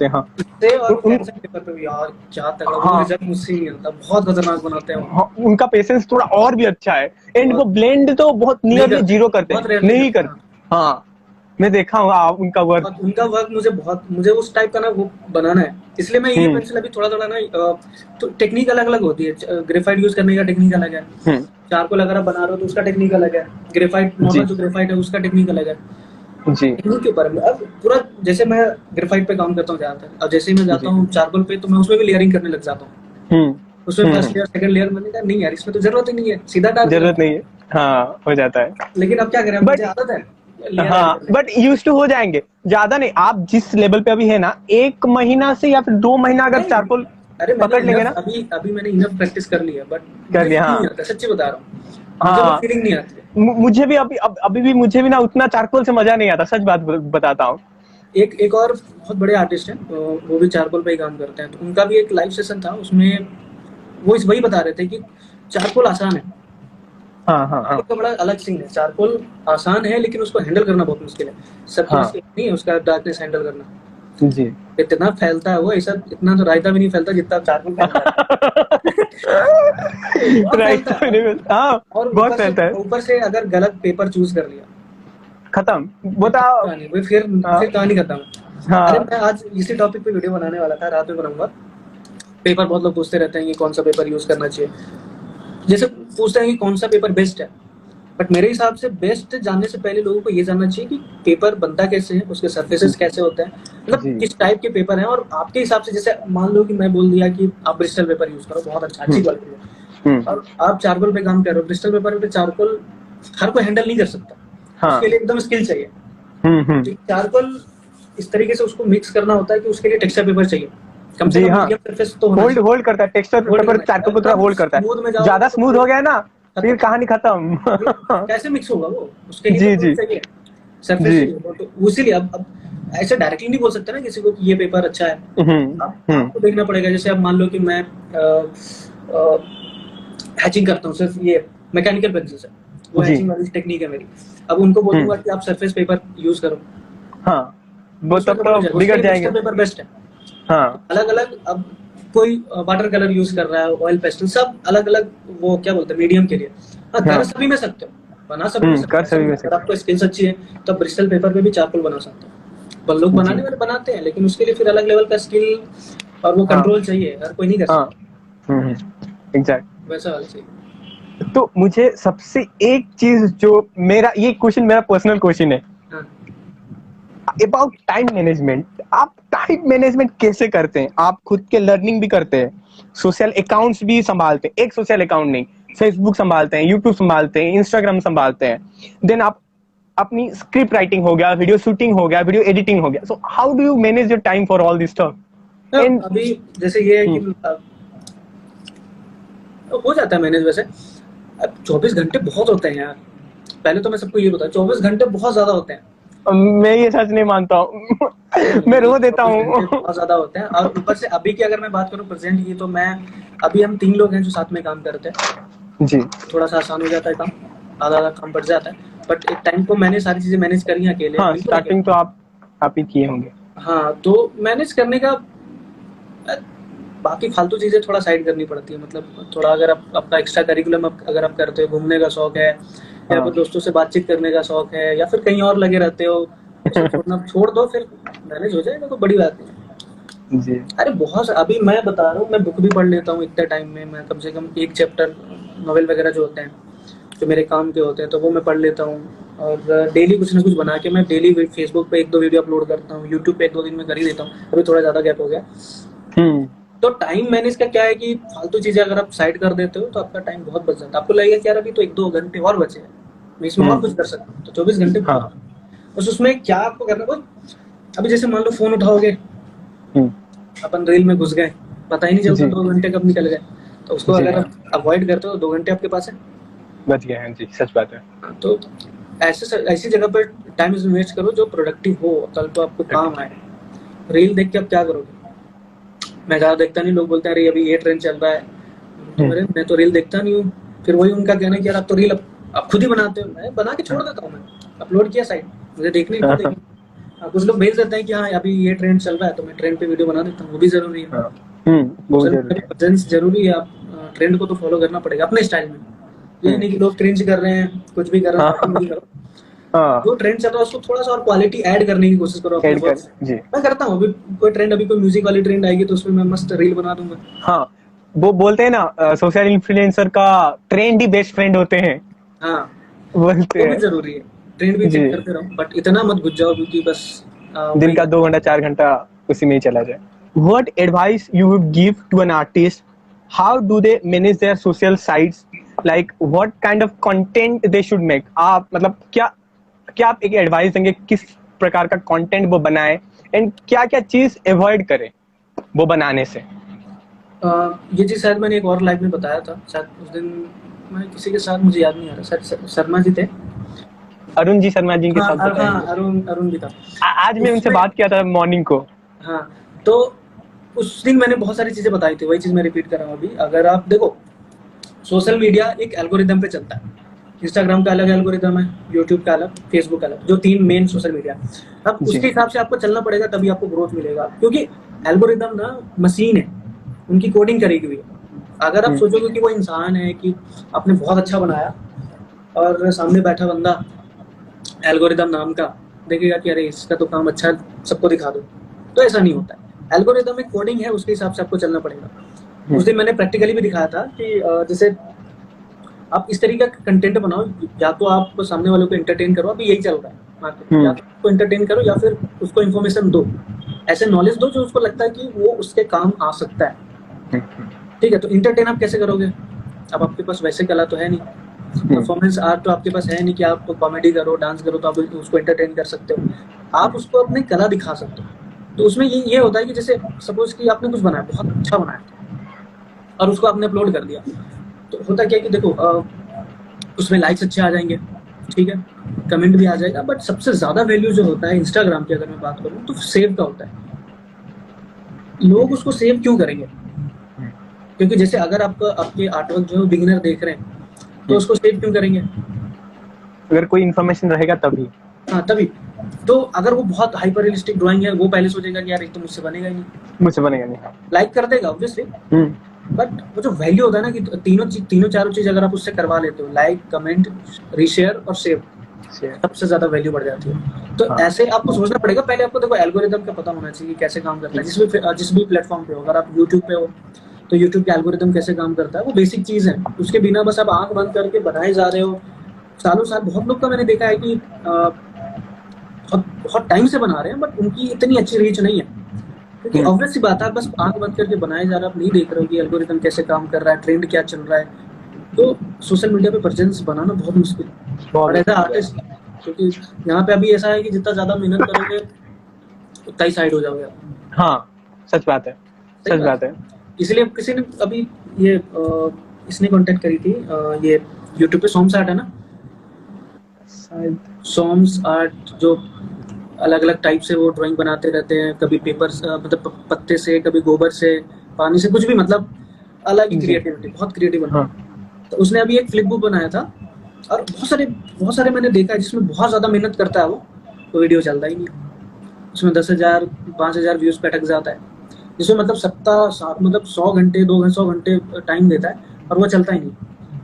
हाँ। और पेपर पे भी यार क्या तगड़ा, वो रिजल्ट मुझसे नहीं आता, बहुत खतरनाक बनाते हैं। हाँ, उनका पेशेंस थोड़ा और भी अच्छा है, एंड वो ब्लेंड तो बहुत नियरली जीरो करते हैं, नहीं करते। हाँ, मैं देखा हूँ उनका वर्क मुझे उस टाइप का ना वो बनाना है, इसलिए मैं ये पेंसिल अभी थोड़ा ना, तो टेक्निक अलग अलग होती है। ग्रेफाइट यूज करने का टेक्निक अलग है, चारकोल अगर आप बना रहे हो तो उसका टेक्निक अलग है, ग्रेफाइट नॉर्मल जो ग्रेफाइट है उसका टेक्निक अलग है जी। टेक्निक के ऊपर अब पूरा, जैसे मैं ग्रेफाइट पे काम करता हूँ ज्यादातर, और जैसे ही मैं जाता हूँ चारकोल पे, तो मैं उसमें भी लेयरिंग करने लग जाता हूँ। उसमें फर्स्ट लेयर सेकंड लेयर, मैंने कहा नहीं यार, इसमें तो जरूरत ही नहीं है, सीधा डाल, जरूरत नहीं है। हाँ, हो जाता है, लेकिन अब क्या करें, मुझे आदत है। हाँ, बट यूज टू हो जाएंगे, ज्यादा नहीं। आप जिस लेवल पे अभी है ना, 1 महीना से या फिर 2 महीना अगर चारकोल पकड़ लेंगे ना, अभी मैंने इनफ प्रैक्टिस कर लिया, बट कर लिया। हाँ, सच्ची बता रहा हूँ, हाँ, फीलिंग नहीं आती। मुझे भी अभी भी मुझे भी ना उतना चारकोल से मजा नहीं आता, सच बात बताता हूँ। एक और बहुत बड़े आर्टिस्ट हैं, वो भी चारकोल पे ही काम करते हैं, तो उनका भी एक लाइव सेशन था, उसमें वो वही बता रहे थे कि चारकोल आसान है। हाँ। तो बड़ा अलग सीन है, चारकोल आसान है, लेकिन उसको हैंडल करना बहुत मुश्किल है। सबके पास नहीं है उसका डार्कनेस हैंडल करना जी। इतना फैलता है वो, ऐसा इतना तो रायता भी नहीं फैलता जितना चारकोल फैलता है। और बहुत फैलता है। ऊपर से अगर गलत पेपर चूज कर लिया, खत्म, बताओ, फिर कहानी खत्म। अरे मैं आज इसी टॉपिक पे वीडियो बनाने वाला था, रात में बनाऊंगा। पेपर बहुत लोग पूछते रहते हैं कि कौन सा पेपर यूज करना चाहिए, जैसे पूछते हैं कि कौन सा पेपर बेस्ट है, बट मेरे हिसाब से बेस्ट जानने से पहले लोगों को ये जानना चाहिए कि पेपर बनता कैसे है, उसके सरफेसेस कैसे होते हैं, मतलब किस टाइप के पेपर हैं। और आपके हिसाब से, जैसे मान लो कि मैं बोल दिया कि आप ब्रिस्टल पेपर यूज करो, बहुत अच्छा, अच्छी क्वालिटी है, और आप चारकोल पे काम कर रहे हो, ब्रिस्टल पेपर पे चारकोल हर कोई हैंडल नहीं कर सकता, उसके लिए एकदम स्किल चाहिए। चारकोल इस तरीके से उसको मिक्स करना होता है कि उसके लिए टेक्सचर पेपर चाहिए, कम से कम मीडियम सरफेस तो होल्ड करता है, टेक्सचर पेपर चारकोल को थोड़ा होल्ड करता है। ज्यादा स्मूथ हो गया ना, फिर कहानी खत्म। कैसे मिक्स होगा वो, उसके लिए जी चाहिए। सरफेस चाहिए होता है। तो इसीलिए अब ऐसे डायरेक्टली नहीं बोल सकते ना किसी को कि ये पेपर अच्छा है। आपको देखना पड़ेगा। जैसे अब मान लो कि मैं हैचिंग करता हूँ, सिर्फ ये मैकेनिकल पेंसिल से, वो हैचिंग वाली टेक्निक है मेरी। अब उनको बोलूंगा कि आप सरफेस पेपर यूज करो, हाँ वो तब तो बिगड़ जाएंगे। पेपर बेस्ट है। हाँ अलग अलग, अब कोई वाटर कलर यूज कर रहा है, ऑयल पेस्टल, सब अलग अलग वो क्या बोलते हैं मीडियम के लिए। हाँ, कर सभी में सकते हो, बना सभी में सकते हो। कर सभी में सकते हो। अगर आपको स्किल्स अच्छी है तो ब्रिस्टल पेपर पे भी चारकोल बना सकते हो। लोग बनाने वाले बनाते हैं, लेकिन उसके लिए फिर अलग लेवल का स्किल और वो कंट्रोल चाहिए, हर कोई नहीं कर सकता। एग्जैक्ट वैसा वाला चाहिए। तो मुझे सबसे एक चीज जो मेरा, ये क्वेश्चन मेरा पर्सनल क्वेश्चन है अबाउट टाइम मैनेजमेंट। आप टाइम मैनेजमेंट कैसे करते हैं? आप खुद के लर्निंग भी करते हैं, सोशल अकाउंट्स भी संभालते हैं, एक सोशल अकाउंट नहीं, फेसबुक संभालते हैं, यूट्यूब संभालते हैं, इंस्टाग्राम संभालते हैं, देन आप अपनी स्क्रिप्ट राइटिंग हो गया, वीडियो शूटिंग हो गया, वीडियो एडिटिंग हो गया। So how do you manage your time for all this stuff? अभी जैसे ये है कि हो जाता है मैनेज। वैसे अब 24 घंटे बहुत होते हैं यार। पहले तो मैं सबको ये बताऊं, 24 घंटे बहुत ज्यादा होते हैं। मैं ये सच नहीं मानता हूँ मैं रो देता हूँ। बहुत ज्यादा होते हैं। और ऊपर से अभी की अगर मैं बात करूँ प्रेजेंट की, तो मैं अभी हम 3 लोग हैं जो साथ में काम करते हैं जी। थोड़ा सा आसान हो जाता है काम, आधा काम बढ़ जाता है। बट एक टाइम को मैंने सारी चीजें मैनेज करी हैं अकेले। हाँ, स्टार्टिंग तो आप ही किए होंगे। हाँ, तो मैनेज करने का बाकी फालतू चीजें थोड़ा साइड करनी पड़ती है। मतलब थोड़ा अगर आप अपना एक्स्ट्रा करिकुलम अगर आप करते हो, घूमने का शौक है या फिर दोस्तों से बातचीत करने का शौक है या फिर कहीं और लगे रहते हो, छोड़ दो, फिर मैनेज हो जाएगा, तो बड़ी बात नहीं जी। अरे बहुत अभी मैं बता रहा हूँ, मैं बुक भी पढ़ लेता हूँ इतने टाइम में। मैं कम से कम 1 चैप्टर नॉवेल वगैरह जो होते हैं, जो मेरे काम के होते हैं, तो वो मैं पढ़ लेता हूँ। और डेली कुछ ना कुछ बना के मैं डेली फेसबुक पे 1-2 वीडियो अपलोड करता हूँ, यूट्यूब पे 1-2 दिन में कर ही देता हूँ। अभी थोड़ा ज्यादा गैप हो गया। तो टाइम मैनेज का क्या है कि फालतू चीजें अगर आप साइड कर देते हो तो आपका टाइम बहुत बच जाता है। आपको लगेगा कि यार अभी तो 1-2 घंटे और बचे हैं, मैं इसमें और कुछ कर सकता हूँ। तो 24 घंटे बस उसमें क्या आपको करना है, अभी जैसे मान लो फोन उठाओगे, अपन रील में घुस गए, पता ही नहीं चलता 2 घंटे कब निकल गए। तो उसको अगर आप अवॉइड करते हो, 2 घंटे आपके पास है, बच गए हैं जी, सच बात है। तो ऐसी जगह पर टाइम इन्वेस्ट करो जो प्रोडक्टिव हो, कल को आपको काम आए। रील देख के आप क्या करोगे? मैं ज्यादा देखता नहीं, लोग बोलते हैं अरे अभी ये ट्रेंड चल रहा है, तो मैं तो रील देखता नहीं हूँ। फिर वही उनका कहना है कि यार आप तो रील आप खुद ही बनाते हो। मैं बना के छोड़ देता हूँ, मैं अपलोड किया साइट, मुझे देखने को देखिए। कुछ लोग भेज देते हैं कि हाँ अभी ये ट्रेंड चल रहा है, तो मैं ट्रेंड पे वीडियो बना देता हूँ, वो भी जरूरी है। प्रेजेंस जरूरी है, आप ट्रेंड को तो फॉलो करना पड़ेगा अपने स्टाइल में। ये नहीं कि लोग क्रिंज कर रहे हैं, कुछ भी कर रहे हैं, जो ट्रेंड चल रहा है उसको थोड़ा सा और क्वालिटी ऐड करने की कोशिश करो अपने वर्क से। मैं करता हूँ, अभी कोई ट्रेंड, अभी कोई म्यूजिक वाली ट्रेंड आएगी तो उसमें मैं मस्त रील बना दूंगा। हाँ, वो बोलते हैं ना सोशल इन्फ्लुएंसर का ट्रेंड ही बेस्ट फ्रेंड होते हैं। हाँ, बोलते हैं, वो भी जरूरी है, ट्रेंड भी चेक करते रहो, बट इतना मत घुस जाओ क्योंकि बस दिन का 2 घंटा 4 घंटा उसी में ही चला जाए। What advice you would give to an artist? How do they manage their social sites? Like what kind of content they should make? आप मतलब क्या आप एक एडवाइस देंगे किस प्रकार का कंटेंट वो बनाए एंड क्या क्या चीज अवॉइड करें वो बनाने से? ये चीज शायद मैंने एक और लाइव में बताया था, शायद उस दिन मैं किसी के साथ, मुझे याद नहीं आ रहा, शायद शर्मा जी थे, अरुण जी शर्मा जी के साथ। हाँ, अरुण भी था। आज मैं उनसे बात किया था मॉर्निंग को। हाँ, तो उस दिन मैंने बहुत सारी चीजें बताई थी, वही चीज मैं रिपीट कर रहा हूँ अभी। अगर आप देखो, सोशल मीडिया एक एल्गोरिदम पे चलता है। इंस्टाग्राम का अलग एल्गोरिदम है, यूट्यूब का अलग, फेसबुक का अलग, जो 3 मेन सोशल मीडिया। अब उसके हिसाब से आपको चलना पड़ेगा, तभी आपको ग्रोथ मिलेगा, क्योंकि एल्गोरिदम ना मशीन है, उनकी कोडिंग करी हुई है। अगर आप सोचोगे कि वो इंसान है, कि आपने बहुत अच्छा बनाया और सामने बैठा बंदा एल्गोरिदम नाम का देखेगा कि अरे इसका तो काम अच्छा, सबको दिखा दो, तो ऐसा नहीं होता है। एल्गोरिदम एक कोडिंग है, उसके हिसाब से आपको चलना पड़ेगा। उस दिन मैंने प्रैक्टिकली भी दिखाया था कि जैसे आप इस तरीके का कंटेंट बनाओ, या तो आप सामने वालों को एंटरटेन करो, अभी यही चल रहा है मार्केट में, या तो उसको एंटरटेन करो या फिर उसको इन्फॉर्मेशन दो, ऐसे नॉलेज दो जो उसको लगता है कि वो उसके काम आ सकता है। ठीक है, तो एंटरटेन आप कैसे करोगे? अब आपके पास वैसे कला तो है नहीं, परफॉर्मेंस आर्ट तो आपके पास है नहीं कि आप कॉमेडी करो, डांस करो तो आप उसको एंटरटेन कर सकते हो। आप उसको अपनी कला दिखा सकते हो। तो उसमें ये होता है कि जैसे सपोज कि आपने कुछ बनाया, बहुत अच्छा बनाया और उसको आपने अपलोड कर दिया, तो होता क्या है कि देखो उसमें लाइक्स अच्छे आ जाएंगे, ठीक है, कमेंट भी आ जाएगा, बट सबसे ज्यादा वैल्यू जो होता है इंस्टाग्राम की अगर मैं बात करूँ तो सेव का होता है। लोग उसको सेव क्यों करेंगे? क्योंकि जैसे अगर आपके आर्टवर्क जो है बिगिनर देख रहे हैं तो उसको सेव क्यों करेंगे? अगर कोई इन्फॉर्मेशन रहेगा तभी। हाँ तभी। तो अगर वो बहुत हाइपर रियलिस्टिक ड्राइंग है, वो पहले सोचेगा कि यार ये तो मुझसे बनेगा ही नहीं, मुझसे बनेगा नहीं, लाइक कर देगा ऑब्वियसली। बट वो जो वैल्यू होता है ना कि तीनों चारों चीज अगर आप उससे करवा लेते हो, लाइक, कमेंट, रीशेयर और सेव, सबसे ज्यादा वैल्यू बढ़ जाती है। तो ऐसे आपको सोचना पड़ेगा। पहले आपको देखो एल्गोरिदम का पता होना चाहिए कैसे काम करता है। जिस भी प्लेटफॉर्म पे हो, अगर आप यूट्यूब पे हो तो यूट्यूब का एल्गोरिदम कैसे काम करता है, वो बेसिक चीज है। उसके बिना बस आप आंख बंद करके बनाए जा रहे हो सालों साल। बहुत लोग का मैंने देखा है कि बहुत टाइम से बना रहे हैं, बट उनकी इतनी अच्छी रीच नहीं है, क्योंकि ऑब्वियस सी बात है, बस आंख बंद करके बनाए जा रहे हो, आप नहीं देख रहे हो कि एल्गोरिदम कैसे काम कर रहा है, ट्रेंड क्या चल रहा है। तो सोशल मीडिया पे प्रेजेंस बनाना बहुत मुश्किल है और एज आर्टिस्ट, क्योंकि यहाँ पे अभी ऐसा है कि जितना ज्यादा मेहनत करोगे उतना ही साइड हो जाओगे आप। हाँ सच बात है, सच बात है। इसलिए किसी ने अभी ये इसने कांटेक्ट करी थी, ये यूट्यूब पे सोम्स आर्ट है ना, सोम्स आर्ट, जो अलग अलग टाइप से वो ड्राइंग बनाते रहते हैं, कभी पेपर मतलब पत्ते से, कभी गोबर से, पानी से, कुछ भी, मतलब अलग ही क्रिएटिविटी, बहुत क्रिएटिव बना। तो उसने अभी एक फ्लिप बुक बनाया था और बहुत सारे मैंने देखा है जिसमें बहुत ज्यादा मेहनत करता है वो वीडियो चलता ही नहीं, उसमें 10,000 5,000 व्यूज पे अटक जाता है, जिसमें मतलब 100 घंटे 200 घंटे टाइम देता है और वो चलता ही नहीं।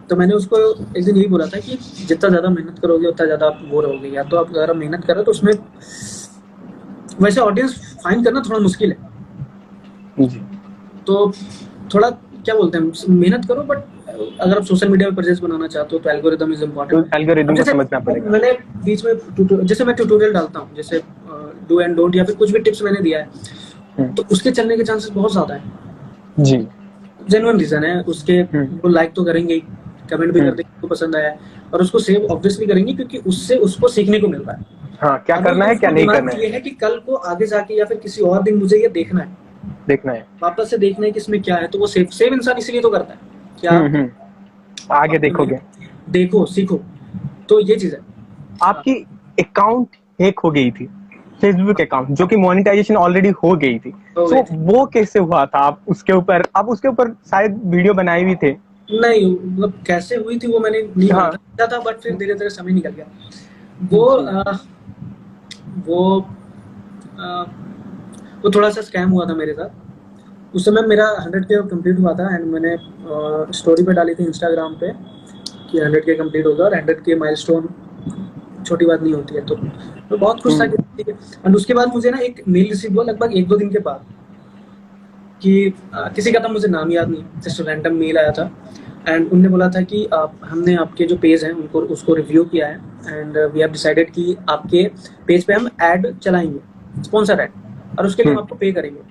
तो मैंने उसको एक दिन यही बोला था कि जितना ज़्यादा मेहनत करोगे उतना ज़्यादा आप वो रहोगे। या तो आप अगर मेहनत करो तो उसमें वैसे ऑडियंस फाइंड करना थोड़ा मुश्किल है जी। तो थोड़ा क्या बोलते हैं, मेहनत करो, बट अगर आप सोशल मीडिया पे प्रेजेंस बनाना चाहते हो तो एल्गोरिदम इज इम्पोर्टेंट। एल्गोरिदम को समझना पड़ेगा। मैंने बीच में जैसे मैं ट्यूटोरियल डालता हूँ, जैसे डू एंड डोंट या फिर कुछ भी टिप्स मैंने दिया है, तो उसके चलने के चांसेस बहुत ज्यादा है जी। जेन्युइन रीजन है उसके, वो लाइक तो करेंगे ही, कमेंट भी कर देंगे, उसको पसंद आया है, और उसको सेव ऑब्वियसली करेंगे क्योंकि उससे उसको सीखने को मिल रहा है। हाँ, क्या करना है क्या नहीं करना है, ये है कि कल को आगे जाके या फिर किसी और दिन मुझे ये देखना है, वापस से देखना है कि इसमें क्या है। तो वो सेव इंसान इसलिए तो करता है क्या आगे देखोगे, देखो, सीखो। तो ये चीज है। आपकी अकाउंट हैक हो गई थी, फेसबुक अकाउंट, जो कि मोनेटाइजेशन ऑलरेडी हो गई थी, तो वो कैसे हुआ था? आप उसके ऊपर शायद वीडियो बनाए भी थे। नहीं, मतलब कैसे हुई थी वो मैंने नहीं बताया था, बट फिर धीरे धीरे समय निकल गया। वो थोड़ा सा स्कैम हुआ था मेरे साथ। उस समय मेरा 100K कंप्लीट हुआ था एंड मैंने स्टोरी पे डाली थी इंस्टाग्राम पे कि 100K कंप्लीट होगा, और 100K माइलस्टोन छोटी बात नहीं होती है। तो मैं बहुत खुश था कि एंड उसके बाद मुझे ना एक मेल रिसीव हुआ लगभग 1-2 दिन के बाद कि किसी का था, मुझे नाम याद नहीं, जस्ट रैंडम मेल आया था एंड उनने बोला था कि हमने आपके जो पेज हैं उसको रिव्यू किया है एंड वी हैव डिसाइडेड कि आपके पेज पे हम ऐड चलाएंगे, स्पॉन्सर ऐड, और उसके लिए हम आपको पे करेंगे।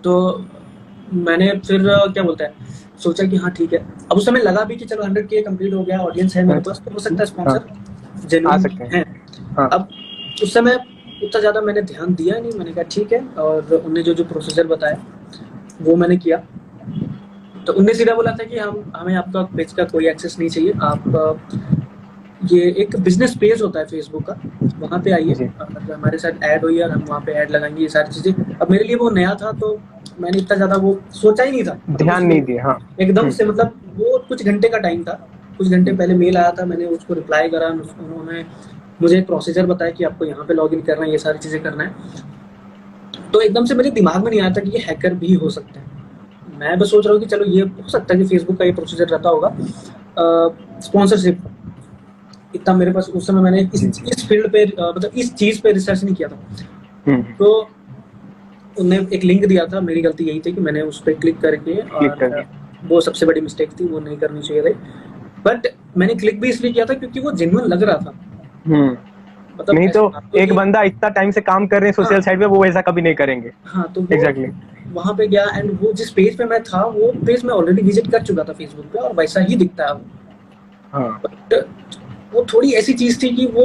तो मैंने फिर क्या बोलता है, सोचा कि हाँ ठीक है। अब उस समय लगा भी कि चलो 100K कंप्लीट हो गया, ऑडियंस है मेरे पास, तो हो सकता है स्पॉन्सर जेन्युइन है। अब उस समय उतना ज़्यादा मैंने ध्यान दिया नहीं, मैंने कहा ठीक है, और उन्हें जो प्रोसीजर बताया वो मैंने किया। तो उनने सीधा बोला था कि हमें आपका पेज का कोई एक्सेस नहीं चाहिए, आप ये एक बिजनेस पेज होता है फेसबुक का, वहाँ पे आइए, हमारे साथ ऐड होइए और हम वहाँ पे ऐड लगाएंगे, ये सारी चीज़ें। अब मेरे लिए वो नया था तो मैंने इतना ज़्यादा वो सोचा ही नहीं था, ध्यान नहीं दिया। हाँ, एकदम से, मतलब वो कुछ घंटे का टाइम था, कुछ घंटे पहले मेल आया था, मैंने उसको रिप्लाई करा, उन्होंने मुझे एक प्रोसीजर बताया कि आपको यहाँ पे लॉगिन करना है, ये सारी चीज़ें करना है। तो एकदम से मेरे दिमाग में नहीं आया था कि ये हैकर भी हो सकते हैं। मैं बस सोच रहा हूँ कि चलो ये हो सकता है कि फेसबुक का ये प्रोसीजर रहता होगा, स्पॉन्सरशिप। इतना मेरे पास उस समय मैंने इस फील्ड पे मतलब इस चीज़ पे रिसर्च नहीं किया था। तो उन्होंने एक लिंक दिया था, मेरी गलती यही थी कि मैंने उस पर क्लिक करके, और वो सबसे बड़ी मिस्टेक थी, वो नहीं करनी चाहिए थी। बट मैंने क्लिक भी इसलिए किया था क्योंकि वो जेन्युइन लग रहा था। मतलब नहीं तो एक बंदा इतना टाइम से काम कर रहे हैं सोशल साइड पे, वो ऐसा कभी नहीं करेंगे। हाँ, तो एग्जैक्टली वहाँ पे गया एंड वो जिस पेज पे मैं था, वो पेज मैं ऑलरेडी विजिट कर चुका था फेसबुक पे, और वैसा ही दिखता है वो। बट वो थोड़ी ऐसी चीज थी कि वो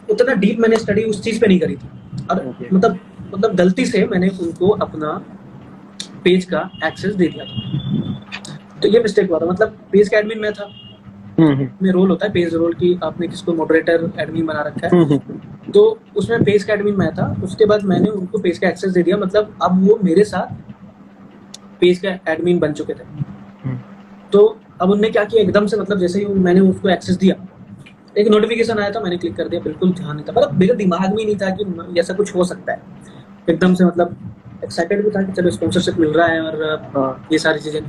उतना डीप मैंने स्टडी उस चीज पे नहीं करी थी, और मतलब गलती से मैंने उनको अपना पेज का एक्सेस दे दिया था। तो ये मिस्टेक हुआ था। मतलब पेज का एडमिन मैं था, में रोल होता है पेज रोल की, आपने किसको मॉडरेटर एडमिन बना रखा है, तो उसमें पेज का एडमिन मैं था। उसके बाद मैंने उनको पेज का एक्सेस दे दिया, मतलब अब वो मेरे साथ पेज का एडमिन बन चुके थे। तो अब उनने क्या किया, एकदम से मतलब जैसे ही मैंने उसको एक्सेस दिया, एक नोटिफिकेशन आया था, मैंने क्लिक कर दिया, बिल्कुल ध्यान नहीं था, मतलब मेरे दिमाग में नहीं था कि ऐसा कुछ हो सकता है। एकदम से मतलब एक्साइटेड भी था कि चलो स्पॉन्सरशिप मिल रहा है और ये सारी चीजें।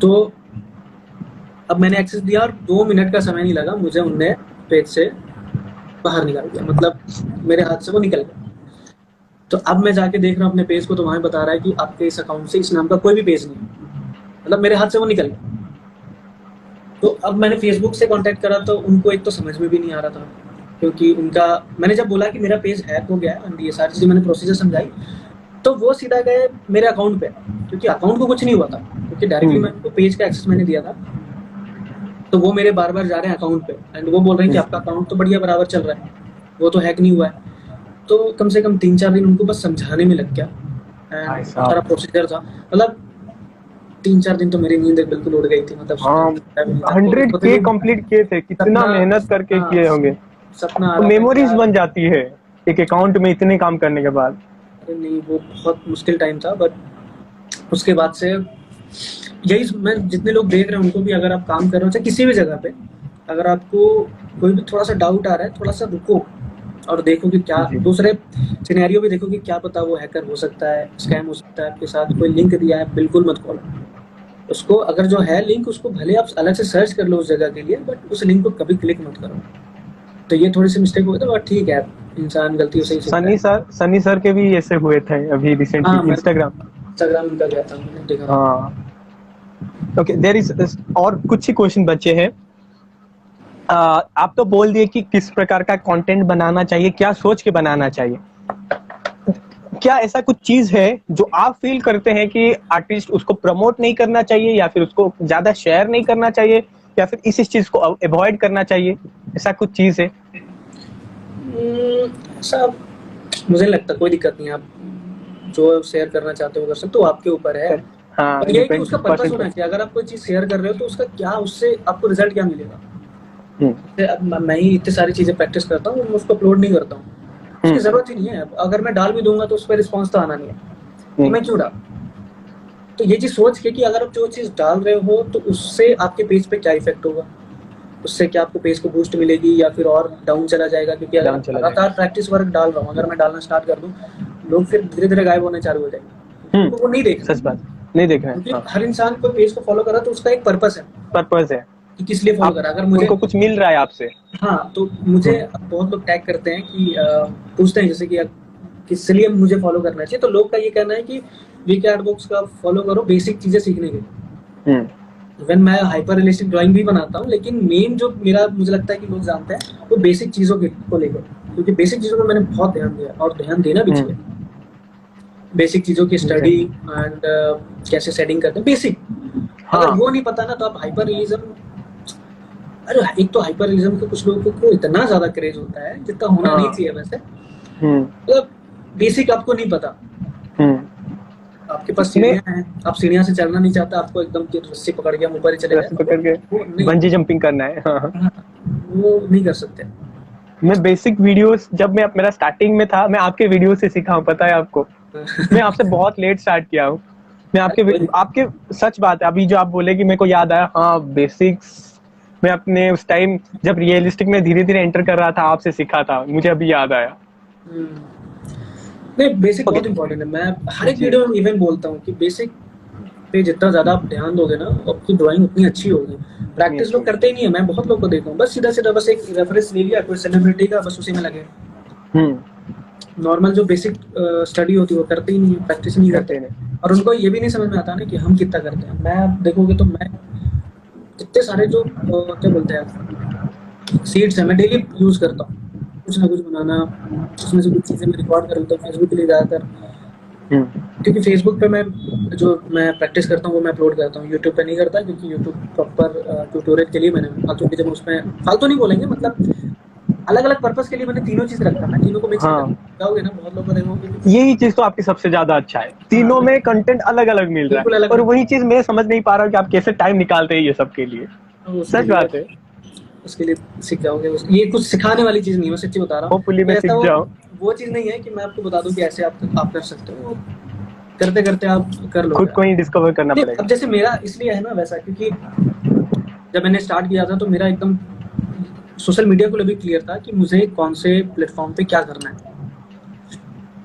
तो अब मैंने एक्सेस दिया और 2 मिनट का समय नहीं लगा, मुझे उनने पेज से बाहर निकाल दिया, मतलब मेरे हाथ से वो निकल गया। तो अब मैं जाके देख रहा हूँ अपने पेज को, तो वहां बता रहा है कि आपके इस अकाउंट से इस नाम का कोई भी पेज नहीं, मतलब मेरे हाथ से वो निकल गया। तो अब मैंने फेसबुक से कांटेक्ट करा, तो उनको एक तो समझ में भी नहीं आ रहा था, क्योंकि उनका, मैंने जब बोला कि मेरा पेज हैक हो गया एंड ये सारी चीजें मैंने प्रोसीजर समझाई, तो वो सीधा गए मेरे अकाउंट पे, क्योंकि अकाउंट को कुछ नहीं हुआ था, क्योंकि डायरेक्टली मैं उनको पेज का एक्सेस मैंने दिया था। तो वो मेरे बार बार जा रहे हैं अकाउंट पे एंड वो बोल रहे हैं कि आपका अकाउंट तो बढ़िया बराबर चल रहा है, वो तो हैक नहीं हुआ है। तो कम से कम 3-4 दिन उनको बस समझाने में लग गया एंड सारा प्रोसीजर था, मतलब 3-4 दिन तो मेरी नींद बिल्कुल उड़ गई थी, मतलब 100K कंप्लीट किए थे, कितना मेहनत करके किए होंगे, सपना मेमोरीज बन जाती है एक अकाउंट में इतने काम करने के बाद। अरे नहीं, वो बहुत मुश्किल टाइम था, बट उसके बाद से यही मैं जितने लोग देख रहे हैं उनको भी, अगर आप काम कर रहे हो चाहे किसी भी जगह पे, अगर आपको कोई भी थोड़ा सा डाउट आ रहा है, थोड़ा सा रुको और देखो कि क्या दूसरे सिनेरियो भी देखो कि क्या पता वो हैकर हो सकता है, स्कैम हो सकता है आपके साथ, कोई लिंक दिया है, बिल्कुल मत खोलो उसको। अगर जो है लिंक, उसको भले आप अलग से सर्च कर लो उस जगह के लिए, बट उस लिंक को कभी क्लिक मत करो। तो ये थोड़ी सी मिस्टेक हुई, तो बट ठीक है, इंसान गलतियों से ही सीखता है। सनी सर के भी ऐसे हुए थे अभी रिसेंटली, इंस्टाग्राम उनका गया था, मैंने देखा। हाँ, ओके, देयर इज और कुछ ही क्वेश्चन बचे हैं। आप तो बोल दिए कि किस प्रकार का कंटेंट बनाना चाहिए, क्या सोच के बनाना चाहिए। क्या ऐसा कुछ चीज है जो आप फील करते हैं कि आर्टिस्ट उसको प्रमोट नहीं करना चाहिए, या फिर उसको ज्यादा शेयर नहीं करना चाहिए, या फिर इस चीज को अवॉइड करना चाहिए, ऐसा कुछ चीज है? ऐसा मुझे लगता कोई दिक्कत नहीं है, आप जो शेयर करना चाहते हो कर सकते हो, आपके ऊपर है। हाँ, और ये कि उसका पर्पस होना चाहिए। अगर आप कोई चीज शेयर कर रहे हो तो उसका क्या, उससे आपको रिजल्ट क्या मिलेगा। अब मैं ही इतनी सारी चीजें प्रैक्टिस करता हूँ, मैं उसको अपलोड नहीं करता हूँ, उसकी जरूरत ही नहीं है। अगर मैं डाल भी दूंगा तो उस पर रिस्पॉन्स तो आना नहीं है, तो मैं क्यों डाल। तो ये चीज सोच के कि अगर आप जो चीज डाल रहे हो तो उससे आपके पेज पे क्या इफेक्ट होगा, उससे क्या आपको पेज को बूस्ट मिलेगी या फिर और डाउन चला जाएगा। क्योंकि अगर लगातार प्रैक्टिस वर्क डाल रहा हूँ, अगर मैं डालना स्टार्ट कर दूं, लोग फिर धीरे धीरे गायब होने चालू हो जाएंगे, तो वो नहीं देख, सच बात नहीं देख रहे हैं। हर इंसान को पेज को फॉलो कर रहा है तो उसका एक पर्पस है कि किस लिए फॉलो करा। अगर मुझे उनको कुछ मिल रहा है आपसे, हाँ, तो मुझे बहुत लोग टैग करते हैं कि पूछते हैं जैसे कि किस लिए मुझे फॉलो करना चाहिए। तो लोग का ये कहना है कि वीके आर्ट बॉक्स का फॉलो करो बेसिक चीजें सीखने के लिए। इवन मैं हाइपर रियलिस्टिक ड्राइंग भी बनाता हूँ, लेकिन मेन जो मेरा मुझे लगता है कि लोग जानते हैं वो बेसिक चीजों को लेकर, क्योंकि बेसिक चीजों पर मैंने बहुत ध्यान दिया और ध्यान देना भी चाहिए। बेसिक चीजों की स्टडी एंड कैसे सेटिंग करते हैं बेसिक। अगर वो नहीं पता ना तो आप हाइपर रियलिज्म, अरे एक तो हाइपर रियलिज्म के कुछ लोगों को इतना ज्यादा क्रेज होता है जितना होना नहीं चाहिए वैसे। मतलब बेसिक आपको नहीं पता, आपके पास सीढ़ियां हैं, आप सीढ़ियां से चढ़ना नहीं चाहता, आपको एकदम रस्सी पकड़ के हम ऊपर ही चले जाए, पकड़ के बंजी जंपिंग करना है। वो नहीं कर सकते। मैं बेसिक वीडियोस जब मैं मेरा स्टार्टिंग में था, मैं आपके वीडियो से सीखा हूँ, पता है आपको। मैं आपसे बहुत लेट स्टार्ट किया हूँ। मैं आपके सच बात है, अभी जो आप बोले कि मेरे को याद आया, हाँ बेसिक्स मैं अपने उस टाइम जब रियलिस्टिक में धीरे धीरे एंटर कर रहा था आपसे सीखा था, मुझे अभी याद आया। नहीं, बेसिक बहुत इंपॉर्टेंट है। मैं हर एक वीडियो में इवन बोलता हूँ कि बेसिक पे जितना ज्यादा आप ध्यान दोगे ना, आपकी ड्राइंग उतनी अच्छी होगी। प्रैक्टिस लोग करते ही नहीं है, मैं बहुत लोग को देखा हूँ, बस सीधा सीधा बस एक रेफरेंस ले लिया कोई सेलिब्रिटी का, बस उसी में लगे। नॉर्मल जो बेसिक स्टडी होती है वो करते ही नहीं है, प्रैक्टिस नहीं करते हैं। और उनको ये भी नहीं समझ में आता ना कि हम कितना करते हैं। मैं देखोगे तो मैं कितने सारे जो क्या बोलते हैं सीड्स है, मैं डेली यूज करता हूँ कुछ ना कुछ बनाना, उसमें से कुछ चीजें मैं रिकॉर्ड कर लेता हूँ फेसबुक के लिए ज्यादातर। क्योंकि फेसबुक पे मैं प्रैक्टिस करता हूँ वो मैं अपलोड करता हूँ, यूट्यूब पे नहीं करता, क्योंकि यूट्यूब प्रॉपर ट्यूटोरियल के लिए मैंने फालतू की, जब उसमें फालतू नहीं बोलेंगे, मतलब अलग अलग पर्पस के लिए मैंने तीनों चीज रखा है, तीनों को मिक्स करके ना, बहुत लोग देखोगे यही चीज तो आपकी सबसे ज्यादा अच्छा है, तीनों में कंटेंट अलग अलग मिल रहा है। और वही चीज मैं समझ नहीं पा रहा हूँ कि आप कैसे टाइम निकालते हैं ये सब के लिए। सच बात है। उसके लिए सीख जाओगे। ये कुछ सिखाने वाली चीज नहीं है, मैं सच्ची बता रहा हूँ। होपफुली मैं सीख जाऊं। वो चीज नहीं है कि मैं आपको बता दूं कि ऐसे आप कर सकते हो, करते करते आप कर लो। खुद को ही डिस्कवर करना पड़ेगा। अब जैसे मेरा इसलिए है ना वैसा, क्योंकि जब मैंने स्टार्ट किया था तो मेरा एकदम सोशल मीडिया को भी क्लियर था कि मुझे कौन से प्लेटफॉर्म पे क्या करना है।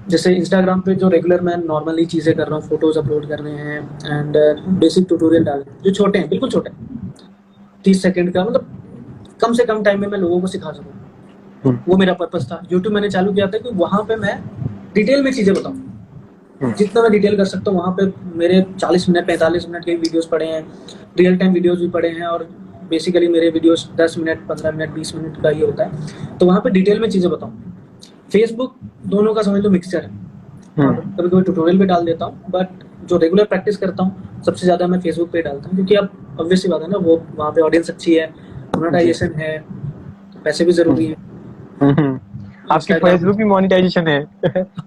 जैसे इंस्टाग्राम पे जो रेगुलर मैं नॉर्मली चीज़ें कर रहा हूँ, फोटोज अपलोड कर रहे हैं एंड बेसिक ट्यूटोरियल डाल रहे हैं जो छोटे हैं, बिल्कुल छोटे, 30 सेकंड का, मतलब कम से कम टाइम में मैं लोगों को सिखा सकूँ। वो मेरा पर्पस था। यूट्यूब मैंने चालू किया था कि वहाँ पे मैं डिटेल में चीज़ें बताऊँ, जितना मैं डिटेल कर सकता हूँ। वहाँ पे मेरे 40 मिनट 45 मिनट के वीडियोस पड़े हैं, रियल टाइम वीडियोस भी पड़े हैं, और बेसिकली मेरे वीडियोस 10 मिनट 15 मिनट 20 मिनट का ही होता है। तो वहाँ पे डिटेल में चीज़ें बताऊँ। फेसबुक दोनों का समझ लो मिक्सचर है, कभी कभी ट्यूटोरियल भी डाल देता हूँ, बट जो रेगुलर प्रैक्टिस करता हूँ सबसे ज़्यादा मैं फेसबुक पे डालता हूँ, क्योंकि अब ऑब्वियस सी बात है ना, वो वहाँ पे ऑडियंस अच्छी है, मोनेटाइजेशन है, तो पैसे भी जरूरी है। आपकी फेसबुक की मोनेटाइजेशन है।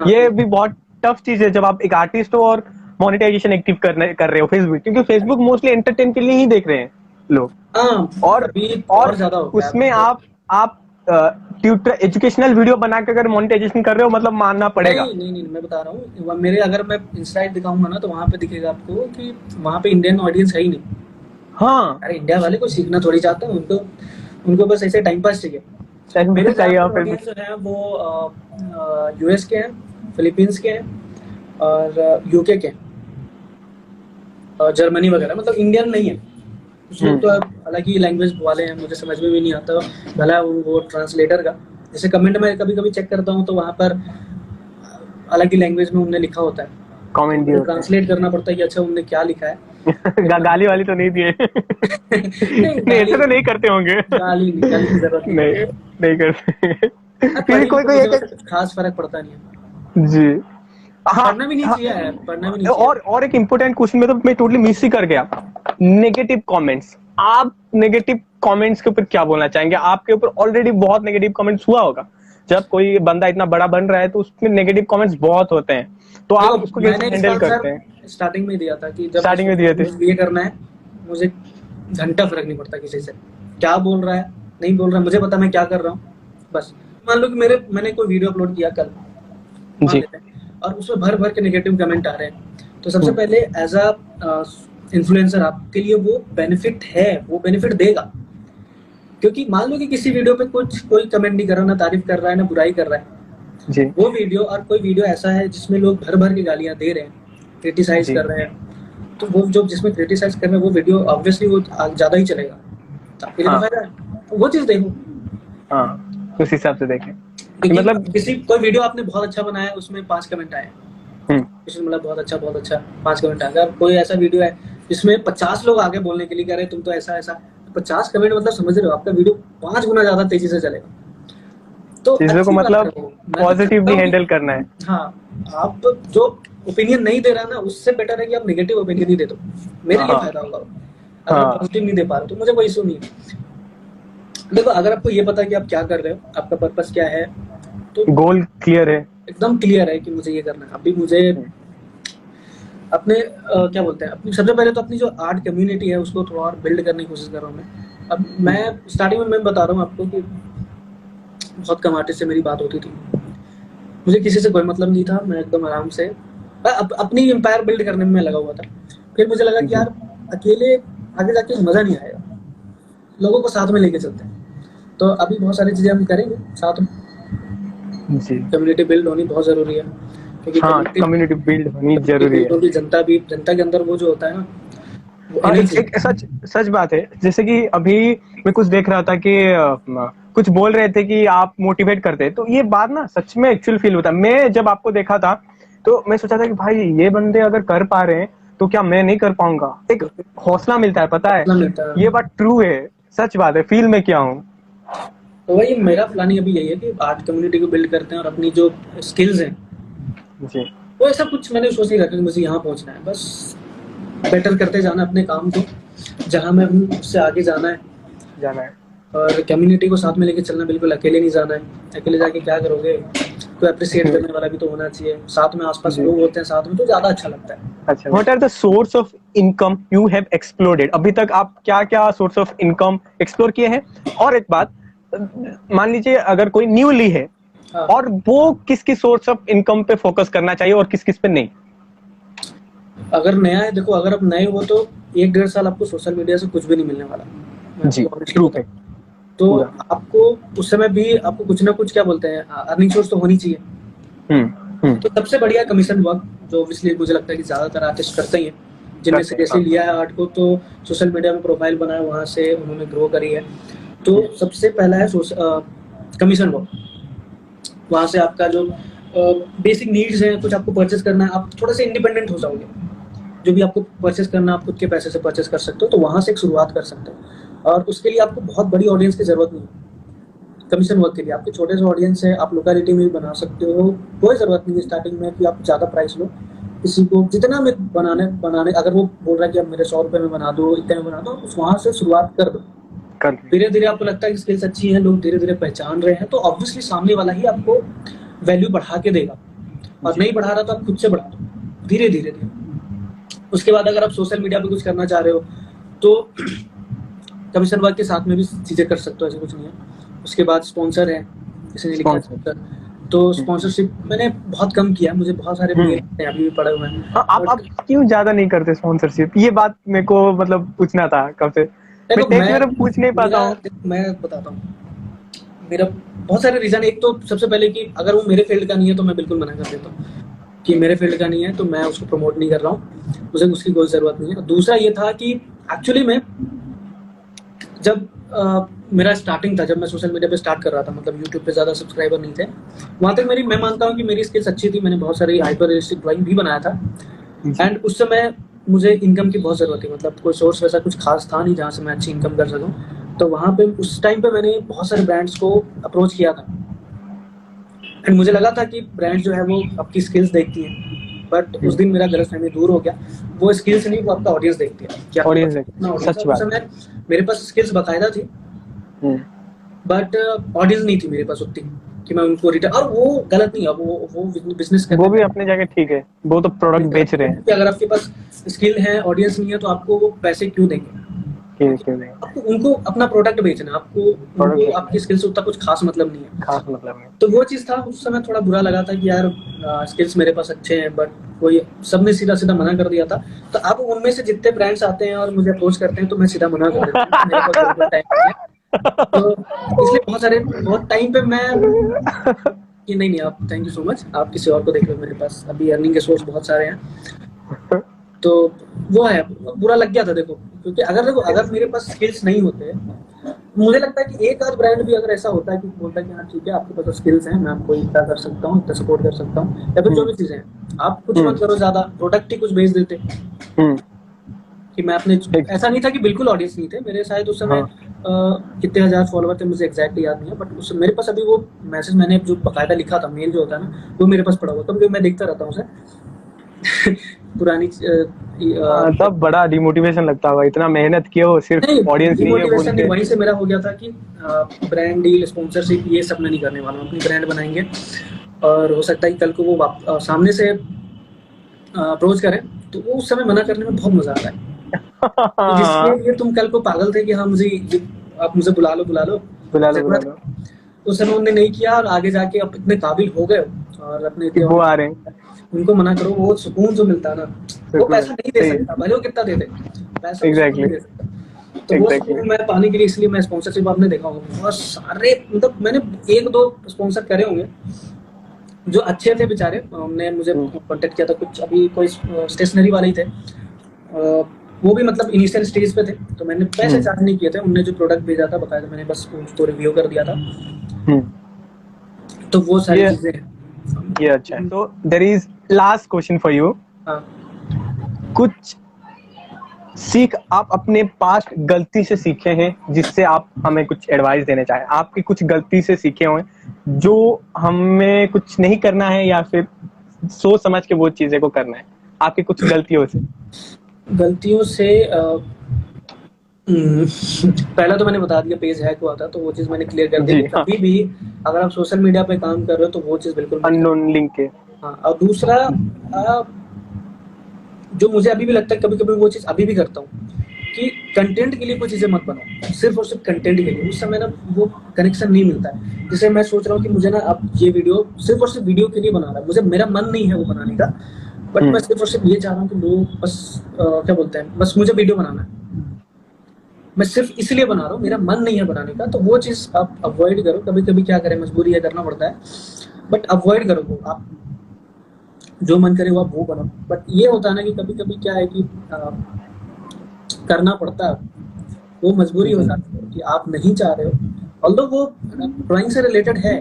ये भी बहुत टफ चीज है जब आप एक आर्टिस्ट हो और मोनेटाइजेशन एक्टिव कर रहे हो फेसबुक, क्योंकि फेसबुक मोस्टली एंटरटेन के लिए ही देख रहे हैं लोग। और ज्यादा उसमें आप ट्यूटर एजुकेशनल वीडियो बना के अगर मोनेटाइजेशन कर रहे हो, मतलब मानना पड़ेगा। नहीं, मैं बता रहा हूँ, मेरे अगर मैं इंस्टा दिखाऊंगा ना तो वहाँ पे दिखेगा आपको कि वहाँ पे इंडियन ऑडियंस है ही नहीं। हाँ, अरे इंडिया वाले को सीखना थोड़ी चाहते हैं, उनको बस ऐसे टाइम पास चाहिए। मेरे ऑडियंस जो है वो यूएस के हैं, फिलीपींस के हैं और यूके के हैं और जर्मनी वगैरह, मतलब इंडियन नहीं है। कुछ लोग तो अलग ही लैंग्वेज वाले हैं, मुझे समझ में भी नहीं आता भला वो ट्रांसलेटर का। जैसे कमेंट में कभी कभी चेक करता हूँ तो वहाँ पर अलग ही लैंग्वेज में उन्होंने लिखा होता है, कमेंट भी ट्रांसलेट करना पड़ता है कि अच्छा उन्होंने क्या लिखा है। गाली वाली तो नहीं दिए? नहीं, ऐसे तो नहीं करते होंगे। गाली की जरूरत नहीं करते। फिर कोई खास फर्क पड़ता नहीं है जी। हाँ, पढ़ना भी नहीं चाहिए, पढ़ना भी नहीं चाहिए। और एक इम्पोर्टेंट क्वेश्चन में तो मैं टोटली मिस ही कर गया, नेगेटिव कमेंट्स। आप नेगेटिव कमेंट्स के ऊपर क्या बोलना चाहेंगे? आपके ऊपर ऑलरेडी बहुत नेगेटिव कमेंट्स हुआ होगा, जब कोई बंदा इतना बड़ा बन रहा है तो उसमें नेगेटिव कमेंट्स बहुत होते हैं, तो आप उसको कैसे हैंडल करते हैं? स्टार्टिंग में दिया था कि जब स्टार्टिंग में दिए थे ये करना है, मुझे घंटा फर्क नहीं पड़ता किसी से क्या बोल रहा है नहीं बोल रहा है, मुझे पता मैं क्या कर रहा हूँ बस। मान लो कि मैंने कोई वीडियो अपलोड किया कल जी, और उसमें भर भर के नेगेटिव कमेंट आ रहे हैं, तो सबसे पहले एज अ इन्फ्लुएंसर आपके लिए वो बेनिफिट है, वो बेनिफिट देगा। क्योंकि मान लो कि किसी वीडियो पे कोई कमेंट नहीं कर रहा, ना तारीफ कर रहा है ना बुराई कर रहा है जी, वो वीडियो और कोई वीडियो ऐसा है जिसमें लोग भर भर के गालियां दे रहे हैं, क्रिटिसाइज कर रहे हैं, तो वो जो जिसमें क्रिटिसाइज कर रहे हैं वो वीडियो ऑब्वियसली वो ज्यादा ही चलेगा, आपके लिए फायदा है, तो वो चीज देखो। हाँ, उस हिसाब से देखें। मतलब कोई वीडियो आपने बहुत अच्छा बनाया, उसमें 5 कमेंट आए, मतलब बहुत अच्छा 5 कमेंट आ गया। कोई ऐसा वीडियो है जिसमें 50 लोग आगे बोलने के लिए कह रहे तुम तो ऐसा 50 कमेंट, मतलब समझ रहे हो आपका वीडियो 5 गुना ज्यादा तेजी से चलेगा। तो चीजों को मतलब पॉजिटिवली हैंडल करना है। हाँ, आप जो ओपिनियन नहीं दे रहा ना, उससे बेटर है कि आप नेगेटिव ओपिनियन ही दे दो, मेरे लिए फायदा होगा। अगर आप पॉजिटिव नहीं दे पा रहे तो मुझे कोई इशू नहीं है। देखो, अगर आपको ये पता कि आप क्या कर रहे हो, आपका पर्पस क्या है, तो गोल क्लियर है, एकदम क्लियर है कि मुझे ये करना है। अभी मुझे अपने क्या बोलते हैं, अपनी सबसे पहले तो अपनी जो आर्ट कम्युनिटी है उसको थोड़ा और बिल्ड करने की कोशिश कर रहा हूँ मैं। अब मैं स्टार्टिंग में मैं बता रहा हूँ आपको कि बहुत कम आर्टिस्ट से मेरी बात होती थी, मुझे किसी से कोई मतलब नहीं था, मैं एकदम आराम से अपनी एम्पायर बिल्ड करने में लगा हुआ था। फिर मुझे लगा कि यार अकेले आगे जाके मजा नहीं आएगा, लोगों को साथ में लेके चलते हैं। तो अभी बहुत सारी चीजें हम करेंगे साथ में जी। कम्युनिटी बिल्ड होनी बहुत जरूरी है, क्योंकि कम्युनिटी बिल्ड होनी जरूरी है। क्योंकि जनता के अंदर वो जो होता है ना, एक सच बात है। जैसे कि अभी मैं कुछ देख रहा था कि कुछ बोल रहे थे कि आप मोटिवेट करते हैं, तो ये बात ना सच में एक्चुअल फील होता है। मैं जब आपको देखा था तो मैं सोचा था कि भाई ये बंदे अगर कर पा रहे हैं तो क्या मैं नहीं कर पाऊंगा। एक हौसला मिलता है, पता है ये बात ट्रू है, सच बात है, फील में क्या हूँ। तो वही मेरा प्लानिंग अभी यही है कि आर्ट कम्युनिटी को बिल्ड करते हैं और अपनी जो स्किल्स हैं जी, वो ऐसा कुछ मैंने सोच ही रखा कि मुझे यहाँ पहुँचना है, बस बेटर करते जाना अपने काम को, जहाँ मैं हूँ उससे आगे जाना है। और कम्युनिटी को साथ में लेके चलना, बिल्कुल अकेले नहीं जाना है। अकेले जाके क्या करोगे, आपको अप्रिशिएट करने वाला भी तो होना चाहिए, साथ में आसपास लोग होते हैं साथ में, तो ज्यादा अच्छा लगता है। अच्छा, what are the source of income you have explored? अभी तक आप क्या क्या सोर्स ऑफ इनकम एक्सप्लोर किए हैं? और एक बात, मान लीजिए अगर कोई न्यूली है, हाँ। और वो किस किस सोर्स ऑफ इनकम पे फोकस करना चाहिए और किस किस पे नहीं? अगर नया है, देखो अगर आप नए हो तो 1-1.5 साल आपको सोशल मीडिया से कुछ भी नहीं मिलने वाला। जी, ट्रू है। तो आपको उस समय भी आपको कुछ ना कुछ, क्या बोलते हैं, अर्निंग सोर्स तो होनी चाहिए। तो सबसे बढ़िया कमीशन वर्क, जो ऑब्वियसली मुझे लगता है कि ज्यादातर आर्टिस्ट करते ही हैं, जिनमें से जैसे लिया है आर्ट को, तो सोशल मीडिया में प्रोफाइल बनाया, वहां से उन्होंने ग्रो करी है। तो सबसे पहला है कमीशन वर्क। वहां से आपका जो बेसिक नीड्स हैं, कुछ आपको परचेस करना है, आप थोड़ा सा इंडिपेंडेंट हो जाओगे। जो भी आपको परचेस करना है आप खुद के पैसे से परचेस कर सकते हो, तो वहां से एक शुरुआत कर सकते हो। और उसके लिए आपको बहुत बड़ी ऑडियंस की जरूरत नहीं है। कमीशन वर्क के लिए आपके छोटे से ऑडियंस है, आप लोकेलिटी में भी बना सकते हो। कोई जरूरत नहीं है स्टार्टिंग में कि आप ज्यादा प्राइस लो। किसी को जितना में बनाने अगर वो बोल रहा है कि आप मेरे 100 रुपए में बना दो, इतने में बना दो, उस वहां से शुरुआत कर दो। धीरे धीरे आपको लगता है कि स्किल्स अच्छी है, लोग धीरे धीरे पहचान रहे हैं, तो ऑब्वियसली सामने वाला ही आपको वैल्यू बढ़ा के देगा। और नहीं बढ़ा रहा तो आप खुद से बढ़ा दो धीरे धीरे। उसके बाद अगर आप सोशल मीडिया पे कुछ करना चाह रहे हो तो कमीशन वर्क के साथ में भी चीजें कर सकते हो, ऐसे कुछ नहीं है। उसके बाद स्पॉन्सर है, किसी ने लिखा स्पॉन्सर, तो स्पॉन्सरशिप मैंने बहुत कम किया, मुझे बहुत सारे मेल अभी भी पड़े हुए हैं। आप क्यों ज्यादा नहीं करते स्पॉन्सरशिप? ये बात मेरे को मतलब पूछना था कब से, मैं पूछ नहीं पाता हूँ। मैं बताता हूँ, मेरा बहुत सारे रीजन। एक तो सबसे पहले कि अगर वो मेरे फील्ड का नहीं है तो मैं बिल्कुल मना कर देता हूँ कि मेरे फील्ड का नहीं है तो मैं उसको प्रमोट नहीं कर रहा हूँ, मुझे उसकी कोई जरूरत नहीं है। दूसरा ये था कि एक्चुअली में जब मेरा स्टार्टिंग था, जब मैं सोशल मीडिया पे स्टार्ट कर रहा था, मतलब यूट्यूब पे ज्यादा सब्सक्राइबर नहीं थे, वहां तक मैं मानता हूँ कि मेरी स्किल्स अच्छी थी। मैंने बहुत सारी हाइपर रियलिस्टिक ड्राइंग भी बनाया था, एंड उस समय मुझे इनकम की बहुत जरूरत थी। मतलब कोई सोर्स वैसा कुछ खास था नहीं जहाँ से मैं अच्छी इनकम कर सकूँ। तो वहाँ पे उस टाइम पे मैंने बहुत सारे ब्रांड्स को अप्रोच किया था, एंड मुझे लगा था कि ब्रांड जो है वो आपकी स्किल्स देखती है। बट उस दिन मेरा गलतफहमी दूर हो गया, वो स्किल्स नहीं, वो आपका ऑडियंस देखती है। क्या ऑडियंस सच बात है। मेरे पास स्किल्स बकायदा थी, बट ऑडियंस नहीं थी मेरे पास उतनी कि मैं उनको रिटर्न। और वो गलत नहीं है, वो बिजनेस करते हैं, वो भी अपने जगह ठीक है, वो तो प्रोडक्ट बेच रहे हैं। अगर आपके पास स्किल है, ऑडियंस नहीं है, तो आपको वो पैसे क्यों देंगे? आपको उनको अपना प्रोडक्ट बेचना, आपको आपकी स्किल से उतना कुछ खास मतलब नहीं है। तो वो चीज था, उस समय थोड़ा बुरा लगा था कि यार स्किल्स मेरे पास अच्छे हैं, बट कोई सबने सीधा सीधा मना कर दिया था। तो अब उनमें से जितने ब्रांड्स आते हैं और मुझे अप्रोच करते हैं तो मैं सीधा मना कर देता हूं, मेरे पास बहुत टाइम नहीं है। तो इसलिए बहुत टाइम पे मैं कि नहीं आप थैंक यू सो मच, आप किसी और को देख लो, मेरे पास अभी अर्निंग के सोर्स बहुत सारे हैं। तो वो है, बुरा लग गया था देखो, क्योंकि अगर मेरे पास स्किल्स नहीं होते, मुझे लगता है कि एक आध ब्रांड भी अगर ऐसा होता है कि बोलता है कि हाँ ठीक है आपके पास स्किल्स हैं, मैं आपको इतना कर सकता हूँ, इतना सपोर्ट कर सकता हूँ, या फिर जो भी चीजें हैं, आप कुछ मत करो, ज्यादा प्रोडक्ट ही कुछ भेज देते कि मैं अपने। ऐसा नहीं था कि बिल्कुल ऑडियंस नहीं थे मेरे, शायद उस समय कितने हजार फॉलोवर थे मुझे एग्जैक्टली याद नहीं है, बट उस मेरे पास अभी वो मैसेज मैंने जो बकायदा लिखा था, मेल जो होता है ना, वो मेरे पास पड़ा हुआ, कभी मैं देखता रहता हूँ उसे पुरानी। तब बड़ा डिमोटिवेशन लगता होगा, इतना मेहनत किया हो, सिर्फ ऑडियंस नहीं है बोल के। वहीं से मेरा हो गया था कि ब्रांड डील, स्पॉन्सरशिप, ये सब मैं नहीं करने वाला हूँ। अपनी ब्रांड बनाएंगे और हो सकता है कि कल को वो सामने से अप्रोच करें, तो वो उस समय मना करने में बहुत मजा आता है। तो जिसके लिए तुम कल को पागल थे कि हाँ आप मुझे बुला लो, उस समय उन्होंने नहीं किया, और आगे जाके आप इतने काबिल हो गए और अपने वो आ रहे हैं, उनको मना करो, वो सुकून जो मिलता है ना, वो पैसा नहीं दे सकता, भले वो कितना दे दे, पैसा नहीं दे सकता। तो वो सुकून मैं पाने के लिए, इसलिए मैं स्पॉन्सरशिप, आपने देखा होगा बहुत सारे, मतलब मैंने 1-2 स्पॉन्सर करे होंगे जो अच्छे थे बेचारे, उन्होंने मुझे कांटेक्ट किया था। कुछ अभी कोई स्टेशनरी वाले ही थे, वो भी मतलब इनिशियल स्टेज पे थे, तो मैंने पैसे चार्ज नहीं किए थे। उन्होंने जो प्रोडक्ट भेजा था बकायदा मैंने बस उसको रिव्यू कर दिया था। तो वो सारी चीजें हैं। ये अच्छा है। तो there is last question for you. कुछ सीख आप अपने पास्ट गलती से सीखे हैं जिससे आप हमें कुछ एडवाइस देना चाहें? आपकी कुछ गलती से सीखे हुए जो हमें कुछ नहीं करना है, या फिर सोच समझ के वो चीजें को करना है, आपकी कुछ गलतियों से पहला तो मैंने बता दिया, पेज हैक हुआ था, तो वो चीज मैंने क्लियर कर दी। कभी भी अगर आप सोशल मीडिया पे काम कर रहे हो तो वो चीज बिल्कुल अननोन लिंक के। हाँ, और दूसरा जो मुझे अभी भी लगता है, कभी कभी वो चीज अभी भी करता हूँ कि कंटेंट के लिए कोई चीजें मत बनाओ, सिर्फ और सिर्फ कंटेंट के लिए। उस समय ना वो कनेक्शन नहीं मिलता है। जैसे मैं सोच रहा हूँ कि मुझे ना अब ये वीडियो सिर्फ और सिर्फ वीडियो के लिए बना रहा है, मुझे मेरा मन नहीं है वो बनाने का, बट मैं सिर्फ और सिर्फ ये चाह रहा हूँ कि लोग बस क्या बोलते हैं, बस मुझे वीडियो बनाना है, मैं सिर्फ इसलिए बना रहा हूँ, मेरा मन नहीं है बनाने का। तो वो चीज आप अवॉइड करो। कभी कभी क्या करें, मजबूरी है, करना पड़ता है, बट अवॉइड करो वो। आप जो मन करे वो आप वो बनाओ। बट ये होता है ना कि कभी कभी क्या है कि करना पड़ता है, वो मजबूरी हो जाती है कि आप नहीं चाह रहे हो, ऑल्दो वो ड्राइंग से रिलेटेड है,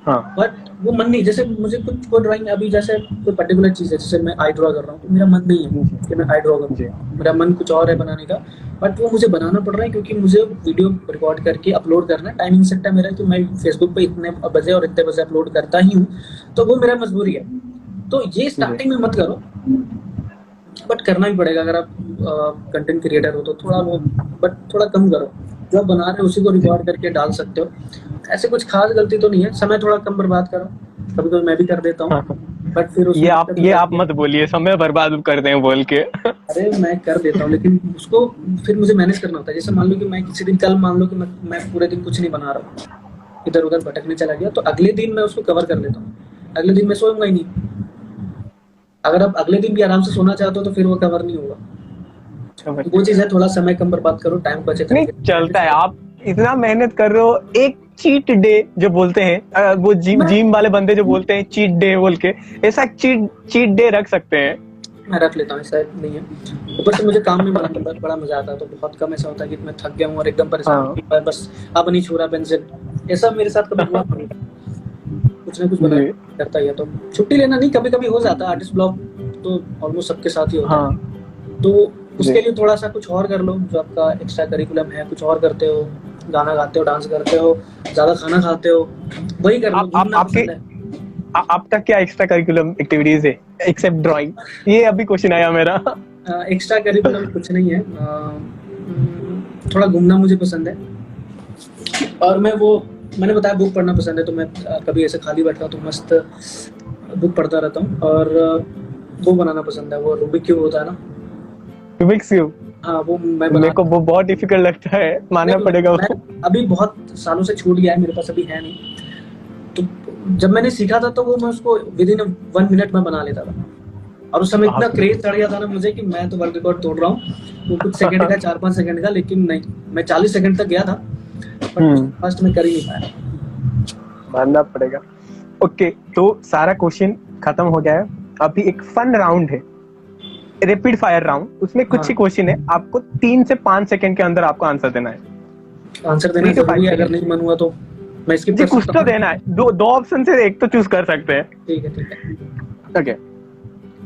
हाँ, बट वो मन नहीं। जैसे मुझे कुछ कोई ड्राइंग, अभी जैसे कोई पर्टिकुलर चीज है, जैसे मैं आई ड्रॉ कर रहा हूँ, तो मेरा मन नहीं है कि मैं आई ड्रॉ करूँ, मेरा मन कुछ और है बनाने का, बट वो मुझे बनाना पड़ रहा है क्योंकि मुझे वीडियो रिकॉर्ड करके अपलोड करना है। टाइमिंग सेट है मेरा कि मैं फेसबुक पे इतने बजे और इतने बजे अपलोड करता ही हूँ, तो वो मेरा मजबूरी है। तो ये स्टार्टिंग में मत करो, बट करना ही पड़ेगा। अगर आप कंटेंट क्रिएटर हो तो थोड़ा वो, बट थोड़ा कम करो। जो आप बना रहे हो उसी को रिकॉर्ड करके डाल सकते हो। ऐसे कुछ खास गलती तो नहीं है। समय थोड़ा कम बर्बाद करो, कभी कभी मैं भी कर देता हूँ, बट फिर ये आप मत बोलिए समय बर्बाद करते हैं बोल के। अरे मैं कर देता हूँ, लेकिन उसको फिर मुझे मैनेज करना होता है। जैसे मान लो कि मैं किसी दिन, कल मान लो कि मैं पूरे दिन कुछ नहीं बना रहा हूँ, इधर उधर भटकने चला गया, तो अगले दिन मैं उसको कवर कर लेता हूँ। अगले दिन मैं सोऊंगा ही नहीं। अगर आप अगले दिन भी आराम से सोना चाहते हो तो फिर वो कवर नहीं होगा। वो चीज है, थोड़ा समय कम बर्बाद करो, टाइम बचे। नहीं चलता है, आप इतना मेहनत कर रहे हो। एक चीट डे जो बोलते हैं, वो जिम वाले बंदे जो बोलते हैं चीट डे बोल के, ऐसा चीट डे रख सकते हैं। मैं रख लेता हूँ, ऐसा नहीं है। ऊपर से मुझे काम में बड़ा मजा आता है, तो बहुत कम ऐसा होता है कि मैं थक गया हूँ और एकदम परेशान, बस अब नहीं छू रहा पेंसिल। ऐसा मेरे साथ कभी हुआ नहीं। कुछ ना कुछ बना करता है। तो छुट्टी लेना नहीं, कभी कभी हो जाता है। आर्टिस्ट ब्लॉक तो ऑलमोस्ट सबके साथ ही होता है। तो उसके लिए थोड़ा सा कुछ और कर लो, जो आपका एक्स्ट्रा करिकुलम है, कुछ और करते हो, गाना गाते हो, डांस करते हो, ज्यादा खाना खाते हो, वही कर लो। आपका क्या एक्स्ट्रा करिकुलम एक्टिविटीज है एक्सेप्ट ड्राइंग? ये अभी क्वेश्चन आया मेरा। एक्स्ट्रा करिकुलम कुछ नहीं है। थोड़ा घूमना मुझे पसंद है, और मैंने बताया बुक पढ़ना पसंद है। तो मैं कभी ऐसे खाली बैठा हूँ तो मस्त बुक पढ़ता रहता हूँ। और वो बनाना पसंद है, वो रूबिक क्यूब होता है ना, रूबिक्स क्यूब। हाँ, वो मेरे को वो बहुत डिफिकल्ट लगता है, मानना पड़ेगा। अभी बहुत सालों से छूट गया है, मेरे पास अभी है नहीं। तो जब मैंने सीखा था तो वो मैं उसको विदिन 1 मिनट में बना लेता था, और उस समय इतना क्रेज चढ़ गया था ना मुझे कि मैं तो वर्ल्ड रिकॉर्ड तोड़ रहा हूँ। वो कुछ सेकंड का, 4-5 सेकंड का, लेकिन नहीं, मैं 40 सेकंड तक गया था, बट फर्स्ट में कर ही नहीं पाया। मानना पड़ेगा। ओके, तो सारा क्वेश्चन खत्म हो गया है। अभी एक फन राउंड है, रैपिड फायर राउंड। उसमें कुछ ही क्वेश्चन है, आपको 3 से 5 सेकंड के अंदर आपको आंसर देना है। आंसर देना जरूरी है, अगर नहीं मन हुआ तो मैं इसकी कुछ तो देना है। दो ऑप्शन से एक तो चूज कर सकते हैं। ठीक है। Okay,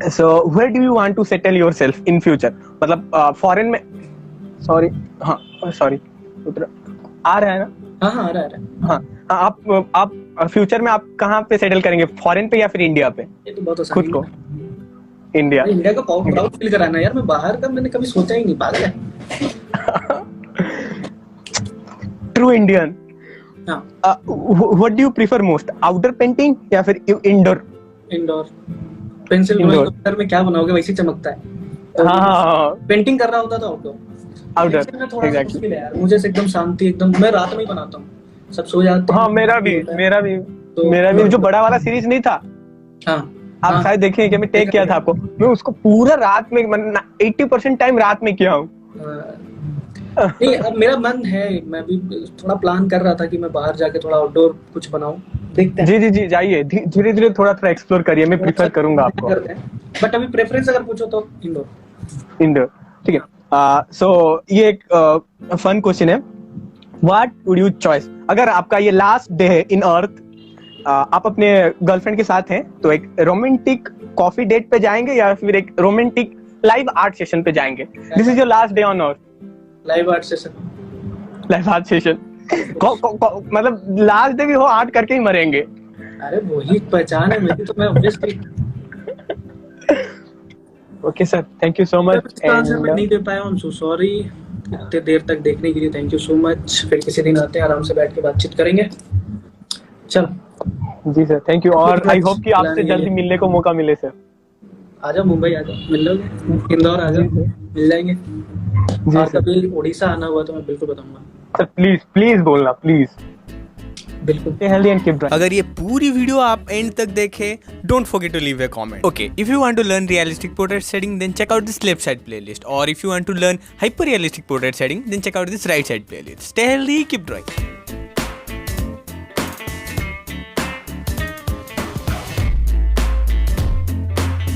so where do you want to settle yourself in future? मतलब फॉरेन में, सॉरी आ रहा है ना? हाँ, आ रहा है। हाँ, आप फ्यूचर में आप कहाँ पे सेटल करेंगे, फॉरेन पे या फिर इंडिया पे? ये तो बहुत आसान खुद को इंडिया का प्राउड फील कराना यार। मैं बाहर का मैंने कभी सोचा ही नहीं, पागल है। True Indian. What do you prefer most, outdoor painting या फिर इंडोर? इंडोर। पेंसिल ड्राइंग में क्या बनाओगे, वैसे चमकता है। हाँ, पेंटिंग कर रहा होता तो आउटडोर में थोड़ा सा मुश्किल है यार मुझे। एकदम शांति, एकदम मैं रात में ही बनाता हूँ, सब सो जाते हैं। हाँ, मेरा भी जो बड़ा वाला सीरीज नहीं था, आप शायद देखें कि मैं टेक किया था आपको, मैं उसको पूरा रात में 80% टाइम रात में किया हूँ। नहीं, अब मेरा मन है, मैं भी थोड़ा प्लान कर रहा था कि मैं बाहर जाके थोड़ा आउटडोर कुछ बनाऊं। देखते हैं। जी, जाइए, धीरे धीरे थोड़ा एक्सप्लोर करिए। मैं प्रीफर करूंगा आपको, बट अभी प्रेफरेंस अगर पूछो तो इंडोर। ठीक है। सो ये एक फन क्वेश्चन है, व्हाट वुड यू चॉइस? अगर आपका ये लास्ट डे है इन अर्थ, आप अपने गर्लफ्रेंड के साथ हैं, तो एक रोमांटिक कॉफी डेट पे जाएंगे या फिर एक रोमांटिक लाइव आर्ट सेशन पे जाएंगे? This is your last day on earth. Live art session मतलब लास्ट डे भी हो, आर्ट करके ही मरेंगे। अरे वही पहचान है मेरी, तो मैं obviously. Okay sir, thank you so much. Answer मैं नहीं दे पाया हूं, सो सॉरी। इतने देर तक देखने के लिए थैंक यू सो मच। फिर किसी दिन आते हैं, आराम से बैठ के बातचीत करेंगे। चलो जी सर, थैंक यू। और आई होप कि आपसे जल्दी मिलने को मौका मिले सर। आ जाओ मुंबई, आ जाओ, मिल लोगे। इंदौर आ जाओ, मिल जाएंगे। और कभी उड़ीसा आना हुआ तो मैं बिल्कुल बताऊंगा सर। प्लीज प्लीज बोलना, प्लीज। बिल्कुल। Stay healthy and keep drawing. अगर ये पूरी वीडियो आप एंड तक देखे, don't forget to leave a comment. Okay, if you want to learn realistic portrait setting, then check out this left side playlist, और if you want to learn hyper realistic portrait setting, then check out this right side playlist. Stay healthy, keep drawing.